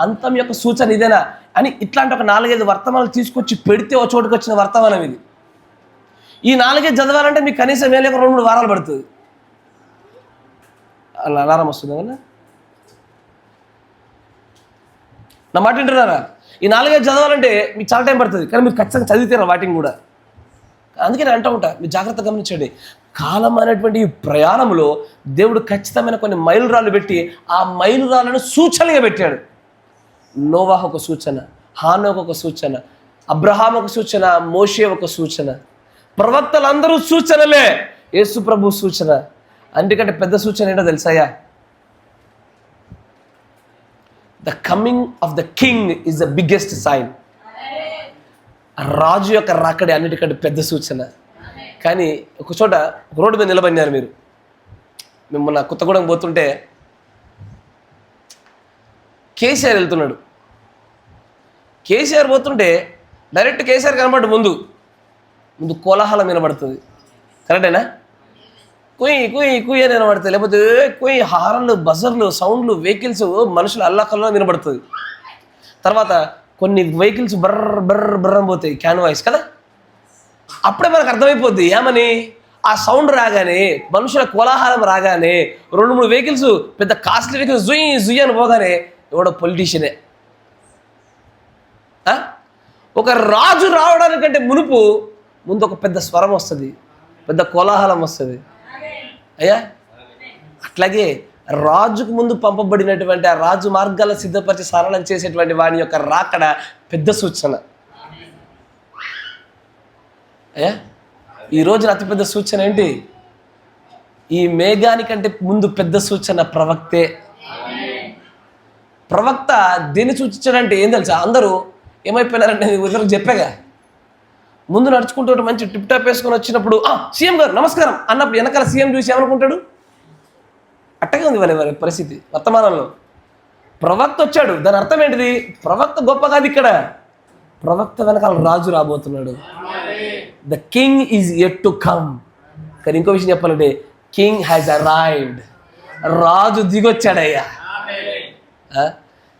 అంతం యొక్క సూచన ఇదేనా అని ఇట్లాంటి ఒక 4-5 వర్తమానాలు తీసుకొచ్చి పెడితే ఒక చోటుకు వచ్చిన వర్తమానం ఇది. ఈ 4 చదవాలంటే మీకు కనీసం 2-3 వారాలు పడుతుంది. అలా అలారం వస్తుంది కదా, నా మాట వింటున్నారా? ఈ 4 చదవాలంటే మీకు చాలా టైం పడుతుంది, కానీ మీరు ఖచ్చితంగా చదివితేరా వాటిని కూడా. అందుకే నేను అంటూ ఉంటా, మీరు జాగ్రత్తగా గమనించండి. కాలం అనేటువంటి ఈ ప్రయాణంలో దేవుడు ఖచ్చితమైన కొన్ని మైలురాళ్ళు పెట్టి ఆ మైలురాళ్ళను సూచనగా పెట్టాడు. నోవాహు ఒక సూచన, హానోకు ఒక సూచన, అబ్రహాం ఒక సూచన, మోషే ఒక సూచన, ప్రవక్తలందరూ సూచనలే, యేసు ప్రభు సూచన. అందుకంటే పెద్ద సూచన ఏంటో తెలుసాయా? The coming of the king is the biggest sign. రాజు యొక్క రాకడే అన్నిటికంటే పెద్ద సూచన. కానీ ఒక చోట రోడ్డు మీద నిలబడినారు మీరు, మిమ్మల్ని కొత్తగూడెం పోతుంటే కేసీఆర్ వెళ్తున్నాడు. కేసీఆర్ పోతుంటే డైరెక్ట్ కేసీఆర్ కనబడ్డు, ముందు కోలాహలం వినబడుతుంది. కరెక్టేనా? కుయ్ కుయ్ కుయ్ అని వినబడుతుంది, లేకపోతే కుయ్ హారన్లు, బజర్లు, సౌండ్లు, వెహికల్స్, మనుషులు అల్లాకల్లో వినబడుతుంది. తర్వాత కొన్ని వెహికల్స్ బర్ర బర్ర బర్రం పోతాయి, క్యాన్ వాయిస్ కదా. అప్పుడే మనకు అర్థమైపోద్ది ఏమని, ఆ సౌండ్ రాగానే, మనుషుల కోలాహలం రాగానే, 2-3 వెహికల్స్, పెద్ద కాస్ట్లీ వెహికల్స్ జుయ్ అని పోగానే ఎవడో పొలిటీషియనే. ఒక రాజు రావడానికంటే ముందు ఒక పెద్ద స్వరం వస్తుంది, పెద్ద కోలాహలం వస్తుంది. అయ్యా అట్లాగే రాజుకు ముందు పంపబడినటువంటి ఆ రాజు మార్గాల సిద్ధపరిచి సరళం చేసేటువంటి వాని యొక్క రాకడ పెద్ద సూచన. అయ్యా ఈ రోజున అతిపెద్ద సూచన ఏంటి? ఈ మేఘానికంటే ముందు పెద్ద సూచన ప్రవక్తే. ప్రవక్త దేన్ని సూచించాడంటే ఏం తెలుసా? అందరూ ఏమైపోయినారంటే ఇద్దరికి చెప్పాగా, ముందు నడుచుకుంటూ మంచి టిప్ టాప్ వేసుకొని వచ్చినప్పుడు సీఎం గారు నమస్కారం అన్నప్పుడు వెనకాల సీఎం చూసి ఏమనుకుంటాడు? అట్టగే ఉంది వారి పరిస్థితి వర్తమానంలో. ప్రవక్త వచ్చాడు, దాని అర్థం ఏంటిది? ప్రవక్త గొప్ప కాదు, ఇక్కడ ప్రవక్త వెనకాల రాజు రాబోతున్నాడు. The king is yet to come. కానీ ఇంకో విషయం చెప్పాలంటే కింగ్ హ్యాస్ అరైవ్డ్. రాజు దిగొచ్చాడయ్యా.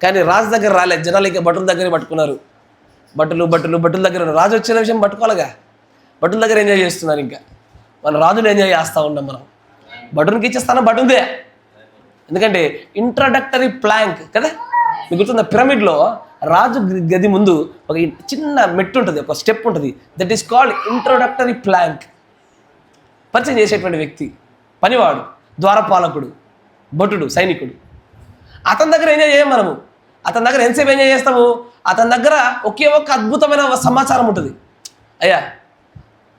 కానీ రాజు దగ్గర రాలేదు, జనాలు ఇక భటుల దగ్గరే పట్టుకున్నారు. భటుల దగ్గర రాజు వచ్చిన విషయం పట్టుకోవాలిగా. భటుల దగ్గర ఎంజాయ్ చేస్తున్నారు. ఇంకా మన రాజుని ఎంజాయ్ చేస్తూ ఉన్నాం మనం. భటునికి ఇచ్చేస్తాను భటుదే. ఎందుకంటే ఇంట్రడక్టరీ ప్లాంక్ కదా, మీకు గుర్తుందా? పిరమిడ్లో రాజు గది ముందు ఒక చిన్న మెట్టు ఉంటుంది, ఒక స్టెప్ ఉంటుంది. That is called introductory plank. పరిచయం చేసేటువంటి వ్యక్తి, పనివాడు, ద్వారపాలకుడు, భటుడు, సైనికుడు. అతని దగ్గర ఎంజాయ్ చేయం మనము. అతని దగ్గర ఎంతసేపు ఎంజాయ్ చేస్తాము? అతని దగ్గర ఒకే ఒక్క అద్భుతమైన సమాచారం ఉంటుంది. అయ్యా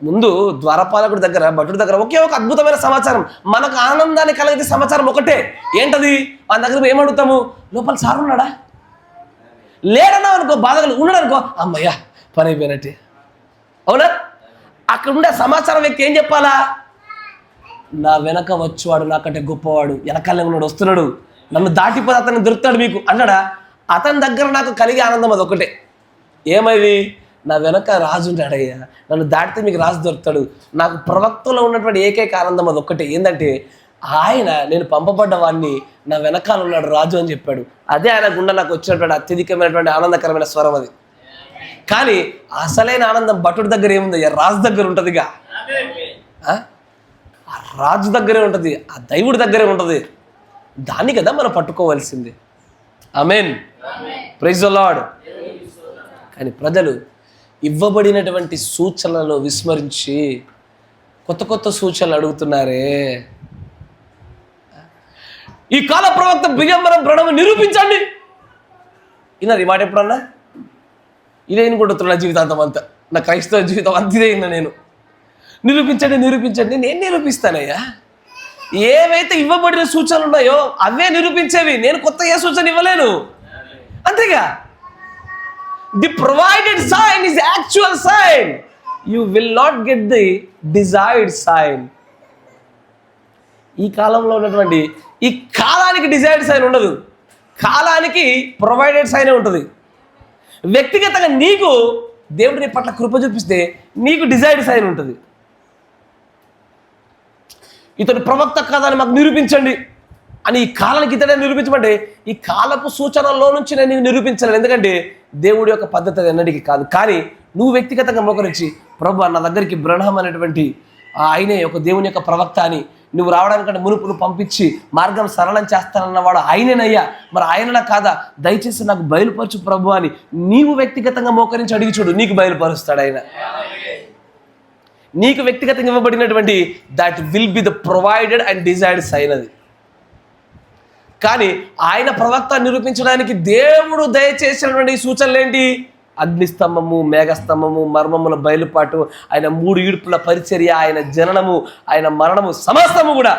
ముందు ద్వారపాలకుడి దగ్గర, భటుడి దగ్గర ఒకే ఒక అద్భుతమైన సమాచారం, మనకు ఆనందాన్ని కలిగే సమాచారం ఒకటే. ఏంటది? వాళ్ళ దగ్గర ఏమడుగుతాము? లోపల సార్ ఉన్నాడా? లేడన్నావు అనుకో, బాధగా ఉన్నాడు అనుకో, అమ్మయ్యా పని అయిపోయినట్టే. అవునా? అక్కడ ఉండే సమాచారం వ్యక్తి ఏం చెప్పాలా? నా వెనక వచ్చేవాడు నాకంటే గొప్పవాడు, వెనకాల ఉన్నాడు, వస్తున్నాడు, నన్ను దాటిపోతే అతను దొరుకుతాడు మీకు అన్నాడా? అతని దగ్గర నాకు కలిగే ఆనందం అది ఒకటే. ఏమైంది? నా వెనక రాజు ఉంటాడయ్యా, నన్ను దాటితే మీకు రాజు దొరుకుతాడు. నాకు ప్రవక్తలో ఉన్నటువంటి ఏకైక ఆనందం అది ఒక్కటే. ఏంటంటే ఆయన నేను పంపబడ్డ వాడిని, నా వెనకాల ఉన్నాడు రాజు అని చెప్పాడు. అదే ఆయన గుండె నాకు వచ్చినటువంటి అత్యధికమైనటువంటి ఆనందకరమైన స్వరం అది. కానీ అసలైన ఆనందం భటుడి దగ్గర ఏముంది? రాజు దగ్గర ఉంటుందిగా. ఆ రాజు దగ్గరే ఉంటుంది, ఆ దైవుడి దగ్గరే ఉంటుంది. దాన్ని కదా మనం పట్టుకోవాల్సింది. ఆమేన్, ప్రైజ్ ది లార్డ్. కానీ ప్రజలు ఇవ్వబడినటువంటి సూచనలను విస్మరించి కొత్త కొత్త సూచనలు అడుగుతున్నారే. ఈ కాల ప్రవక్త బియ్యంబరం ప్రణవం నిరూపించండి. విన్నారు ఈ మాట ఎప్పుడన్నా? ఇదే అనుకుంటున్నా జీవితాంతం అంతా, నా క్రైస్తవ జీవితం అంత ఇదే అయినా నేను. నిరూపించండి నిరూపించండి. నేను నిరూపిస్తానయ్యా. ఏవైతే ఇవ్వబడిన సూచనలు ఉన్నాయో అవే నిరూపించేవి. నేను కొత్త ఏ సూచన ఇవ్వలేను. అంతేగా. The provided sign is actual sign. You will not get the desired sign. ఈ కాలంలో ఉన్నటువంటి ఈ కాలానికి డిజైర్డ్ సైన్ ఉండదు, కాలానికి ప్రొవైడెడ్ సైనే ఉంటుంది. వ్యక్తిగతంగా నీకు దేవుడు నీ పట్ల కృప చూపిస్తే నీకు డిజైర్డ్ సైన్ ఉంటుంది. ఇతడు ప్రవక్త కాదని మాకు నిరూపించండి అని ఈ కాలానికి ఇతడే నిరూపించమంటే ఈ కాలపు సూచనల్లో నుంచి నేను నిరూపించలేను. ఎందుకంటే దేవుడి యొక్క పద్ధతి అది ఎన్నటికీ కాదు. కానీ నువ్వు వ్యక్తిగతంగా మోకరించి ప్రభు నా దగ్గరికి బ్రహ్మ అనేటువంటి ఆయనే ఒక దేవుని యొక్క ప్రవక్త అని నువ్వు రావడానికంటే మునుపు నువ్వు పంపించి మార్గం సరళం చేస్తానన్నవాడు ఆయనేనయ్యా, మరి ఆయనలా కాదా, దయచేసి నాకు బయలుపరచు ప్రభు అని నీవు వ్యక్తిగతంగా మోకరించి అడిగి చూడు, నీకు బయలుపరుస్తాడు ఆయన. నీకు వ్యక్తిగతంగా ఇవ్వబడినటువంటి that will be the provided and desired sign అది. కానీ ఆయన ప్రవక్త నిరూపించడానికి దేవుడు దయచేసినటువంటి సూచనలు ఏంటి? అగ్నిస్తంభము, మేఘస్తంభము, మర్మముల బయలుపాటు, ఆయన 3 ఈడ్పుల పరిచర్య, ఆయన జననము, ఆయన మరణము, సమస్తము కూడా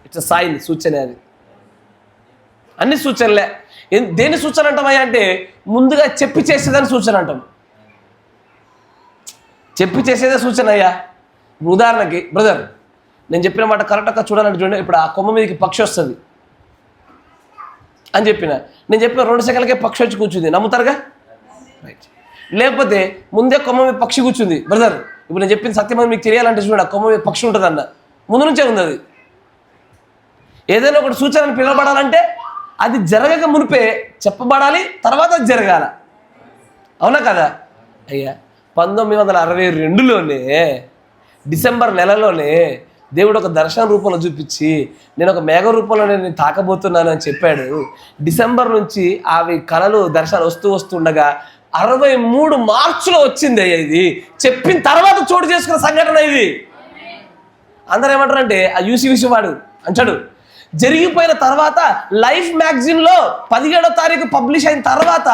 ఇట్స్ సైన్, సూచనే అది. అన్ని సూచనలే. దేని సూచన అంటామయ్యా అంటే ముందుగా చెప్పి చేసేదని సూచన అంటాం. చెప్పి చేసేదే సూచన అయ్యా. ఉదాహరణకి బ్రదర్ నేను చెప్పిన మాట కరెక్ట్గా చూడాలంటే చూడండి, ఇప్పుడు ఆ కొమ్మ మీదకి పక్షి వస్తుంది అని చెప్పిన, నేను చెప్పిన 2 సెకండ్లకే పక్షి వచ్చి కూర్చుంది, నమ్ముతారుగా? రైట్. లేకపోతే ముందే కొమ్మ మీద పక్షి కూర్చుంది బ్రదర్, ఇప్పుడు నేను చెప్పింది సత్యమని మీకు తెలియాలంటే చూడండి, ఆ కొమ్మ మీద పక్షి ఉంటుంది అన్న, ముందు నుంచే ఉంది అది. ఏదైనా ఒకటి సూచనను పిలవబడాలంటే అది జరగక మునిపే చెప్పబడాలి, తర్వాత అది జరగాల. అవునా కదా? అయ్యా 1962లోనే డిసెంబర్ నెలలోనే దేవుడు ఒక దర్శన రూపంలో చూపించి నేను ఒక మేఘ రూపంలో నేను తాకబోతున్నాను అని చెప్పాడు. డిసెంబర్ నుంచి అవి కళలు దర్శనాలు వస్తుండగా 63 మార్చిలో వచ్చింది అయ్యా. ఇది చెప్పిన తర్వాత చోటు చేసుకున్న సంఘటన ఇది. అందరూ ఏమంటారంటే ఆ యూసీ వాడు అంటాడు, జరిగిపోయిన తర్వాత లైఫ్ మ్యాగజైన్లో 17వ తారీఖు పబ్లిష్ అయిన తర్వాత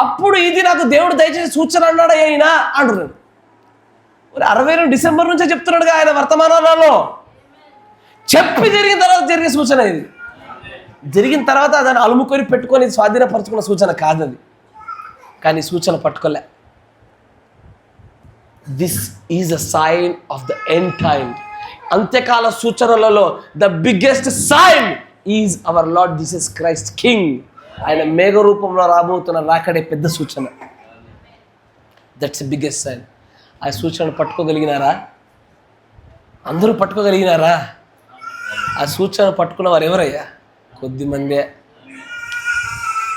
అప్పుడు ఇది నాకు దేవుడు దయచేసి సూచన అన్నాడు అయినా అంటున్నాడు. 62 డిసెంబర్ నుంచే చెప్తున్నాడుగా ఆయన వర్తమానాలలో. చెప్పి జరిగిన తర్వాత జరిగే సూచన ఇది. జరిగిన తర్వాత దాన్ని అలుముకొని పెట్టుకొని స్వాధీనపరచుకున్న సూచన కాదు అది. కానీ సూచన పట్టుకోలే. This is a sign of the end time. అంత్యకాల సూచనలలో the biggest sign is our Lord Jesus Christ king. ఆయన మేఘ రూపంలో రాబోతున్న రాకడే పెద్ద సూచన. That's the biggest sign. ఆ సూచనను పట్టుకోగలిగినారా? అందరూ పట్టుకోగలిగినారా? ఆ సూచన పట్టుకున్న వారు ఎవరయ్యా? కొద్దిమందే.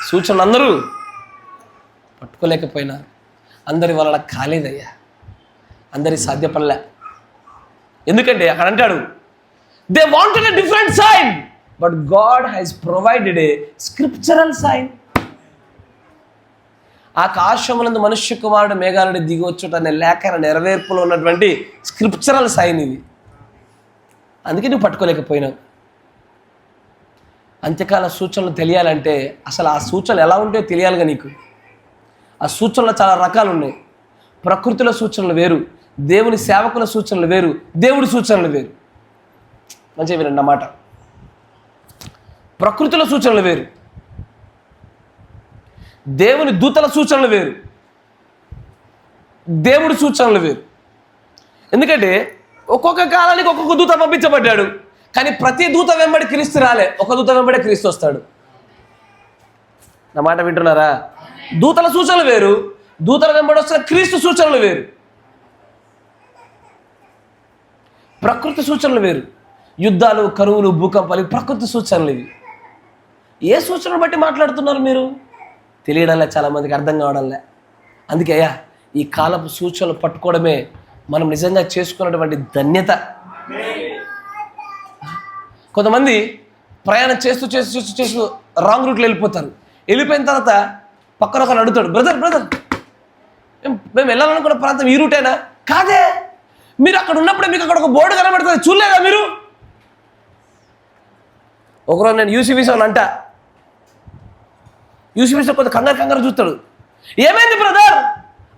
సూచనలు అందరూ పట్టుకోలేకపోయినారు. అందరి వలన కాలేదయ్యా, అందరి సాధ్యపడలే. ఎందుకంటే అక్కడ అంటాడు they wanted a different sign but God has provided a scriptural sign. ఆకాశమునందు మనుష్య కుమారుడు మేఘాలను దిగవచ్చుట అనే లేఖన నెరవేర్పులో ఉన్నటువంటి స్క్రిప్చరల్ సైన్ ఇది. అందుకే నువ్వు పట్టుకోలేకపోయినావు. అంత్యకాల సూచనలు తెలియాలంటే అసలు ఆ సూచనలు ఎలా ఉంటాయో తెలియాలిగా నీకు. ఆ సూచనలు చాలా రకాలు ఉన్నాయి. ప్రకృతిలో సూచనలు వేరు, దేవుని సేవకుల సూచనలు వేరు, దేవుడి సూచనలు వేరు. మంచిగా వినండి అన్నమాట. ప్రకృతిలో సూచనలు వేరు, దేవుని దూతల సూచనలు వేరు, దేవుడి సూచనలు వేరు. ఎందుకంటే ఒక్కొక్క కాలానికి ఒక్కొక్క దూత పంపించబడ్డాడు, కానీ ప్రతి దూత వెంబడి క్రీస్తు రాలే, ఒక దూత వెంబడే క్రీస్తు వస్తాడు. నా మాట వింటున్నారా? దూతల సూచనలు వేరు, దూతల వెంబడి వస్తున్న క్రీస్తు సూచనలు వేరు, ప్రకృతి సూచనలు వేరు. యుద్ధాలు, కరువులు, భూకంపాలు ప్రకృతి సూచనలు ఇవి. ఏ సూచనలు బట్టి మాట్లాడుతున్నారు మీరు? తెలియడంలే, చాలామందికి అర్థం కావడంలే. అందుకే అయ్యా, ఈ కాలపు సూచనలు పట్టుకోవడమే మనం నిజంగా చేసుకున్నటువంటి ధన్యత. కొంతమంది ప్రయాణం చేస్తూ చేస్తూ చేస్తూ చేస్తూ రాంగ్ రూట్లో వెళ్ళిపోతారు. వెళ్ళిపోయిన తర్వాత పక్కన ఒకరు అడుగుతాడు, బ్రదర్ మేము వెళ్ళాలనుకున్న ప్రాంతం ఈ రూటేనా? కాదే, మీరు అక్కడ ఉన్నప్పుడే మీకు అక్కడ ఒక బోర్డు కనబడుతుంది, చూడలేదా మీరు? ఒకరోజు నేను యూసీబీసీ అని అంట, యూసీబీసీ కొంత కంగారు చూస్తాడు. ఏమైంది బ్రదర్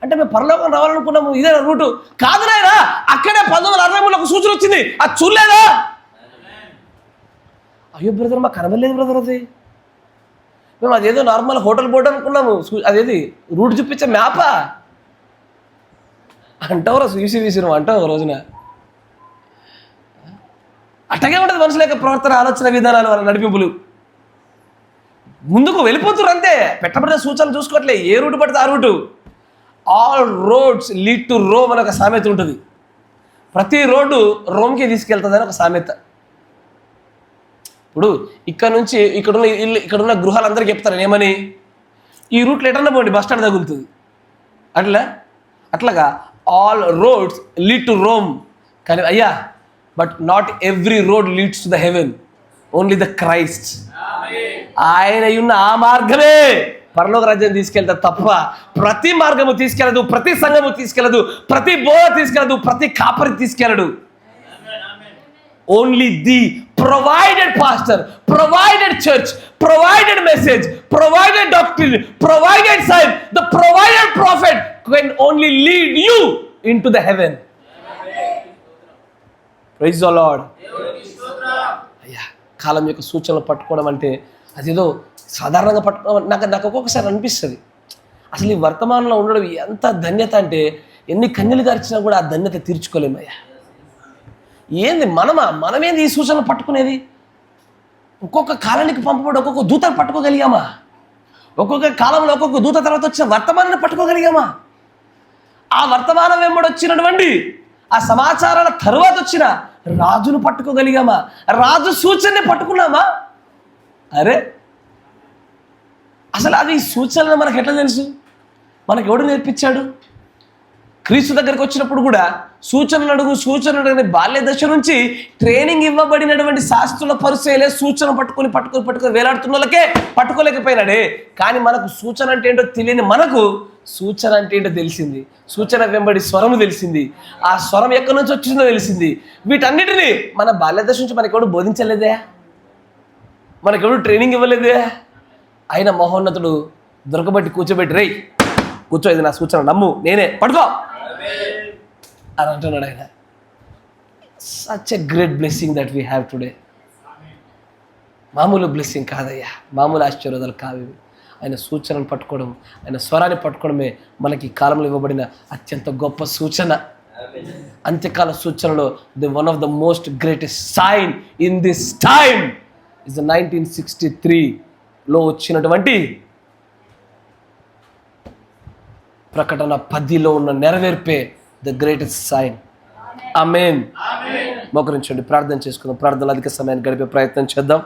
అంటే, మేము పరలోకం రావాలనుకున్నాము, ఇదే రూటు. కాదు నాయనా, అక్కడే 1963 ఒక సూచన వచ్చింది, అది చూడలేదా? అయ్యో బ్రదర్, మాకు కనబడలేదు బ్రదర్, అది మేము అదేదో నార్మల్ హోటల్ బోర్డు అనుకున్నాము, అదేది రూట్ చూపించే మ్యాపా అంటావు రా యూసీబీసీ నువ్వు అంటావు ఒక రోజున. అట్టగే ఉంటుంది మనుషుల యొక్క ప్రవర్తన, ఆలోచన విధానాలు, వాళ్ళ నడిపింపులు. ముందుకు వెళ్ళిపోతున్నారు అంతే, పెట్టబడిన సూచనలు చూసుకోవట్లే. ఏ రూటు పడితే ఆ route. All roads lead to Rome అని ఒక సామెత ఉంటుంది. ప్రతి రోడ్డు రోమ్కి తీసుకెళ్తుందని ఒక సామెత. ఇప్పుడు ఇక్కడ నుంచి ఇక్కడున్న గృహాలందరికీ చెప్తారు ఏమని, ఈ రూట్లో ఎటన్నా పోండి బస్ స్టాండ్ తగులుతుంది. అట్లాగా all roads lead to Rome. కానీ అయ్యా, but not every road leads to the haven, only the Christ. ఆయన ఉన్న ఆ మార్గమే పరలోక రాజ్యం తీసుకెళ్తా తప్ప ప్రతి మార్గము తీసుకెళ్ళదు, ప్రతి సంఘము తీసుకెళ్ళదు, ప్రతి బోధ తీసుకెళ్ళదు, ప్రతి కాపరి తీసుకెళ్ళడు. Only the provided pastor, provided church, provided message, provided doctrine, provided sign, the provided prophet can only lead you into the heaven. Praise the Lord. అయ్యా, కాలం యొక్క సూచనలు పట్టుకోవడం అంటే అదేదో సాధారణంగా పట్టుకోవడం నాకు ఒక్కొక్కసారి అనిపిస్తుంది. అసలు ఈ వర్తమానంలో ఉండడం ఎంత ధన్యత అంటే, ఎన్ని కన్నీళ్ళు గార్చినా కూడా ఆ ధన్యత తీర్చుకోలేమయ్యా. ఏంది మనమేంది ఈ సూచనలు పట్టుకునేది? ఒక్కొక్క కాలానికి పంపబడి ఒక్కొక్క దూతను పట్టుకోగలిగామా? ఒక్కొక్క కాలంలో ఒక్కొక్క దూత తర్వాత వచ్చిన వర్తమానాన్ని పట్టుకోగలిగామా? ఆ వర్తమానం వెంబడి వచ్చినటువంటి ఆ సమాచారాల తర్వాత వచ్చిన రాజును పట్టుకోగలిగామా? రాజు సూచనని పట్టుకున్నామా? అరే, అసలు అది సూచనలు మనకు ఎట్లా తెలుసు? మనకు ఎవడు నేర్పించాడు? క్రీస్తు దగ్గరికి వచ్చినప్పుడు కూడా సూచనలు అడుగు బాల్య దశ నుంచి ట్రైనింగ్ ఇవ్వబడినటువంటి శాస్త్రుల పరిచయలే సూచన పట్టుకొని వేలాడుతున్న వాళ్ళకే పట్టుకోలేకపోయినాడే. కానీ మనకు సూచన అంటే ఏంటో తెలియని మనకు సూచన అంటే ఏంటో తెలిసింది. సూచన వెంబడి స్వరము తెలిసింది, ఆ స్వరం ఎక్కడి నుంచి వచ్చిందో తెలిసింది. వీటన్నిటినీ మన బాల్య దశ నుంచి మనకెవడు బోధించలేదే, మనకెవడు ట్రైనింగ్ ఇవ్వలేదే. ఆయన మహోన్నతుడు దొరకబట్టి కూర్చోబెట్టి, రేయ్ కూర్చో, ఇది నా సూచన, నమ్ము, నేనే, పట్టుకో అని అంటున్నాడు ఆయన. Such a great blessing that we have today. మామూలు బ్లెస్సింగ్ కాదయ్యా, మామూలు ఆశీర్వాదాలు కావు. ఆయన సూచనను పట్టుకోవడం, ఆయన స్వరాన్ని పట్టుకోవడమే మనకి ఈ కాలంలో ఇవ్వబడిన అత్యంత గొప్ప సూచన. అంత్యకాల సూచనలో the one of the most greatest sign in this time is 1963లో వచ్చినటువంటి ప్రకటన 10లో ఉన్న నెరవేర్పే ద గ్రేటెస్ట్ సైన్. ఆమేన్. మోకరించండి, ప్రార్థన చేసుకుందాం. ప్రార్థనలో అధిక సమయాన్ని గడిపే ప్రయత్నం చేద్దాం.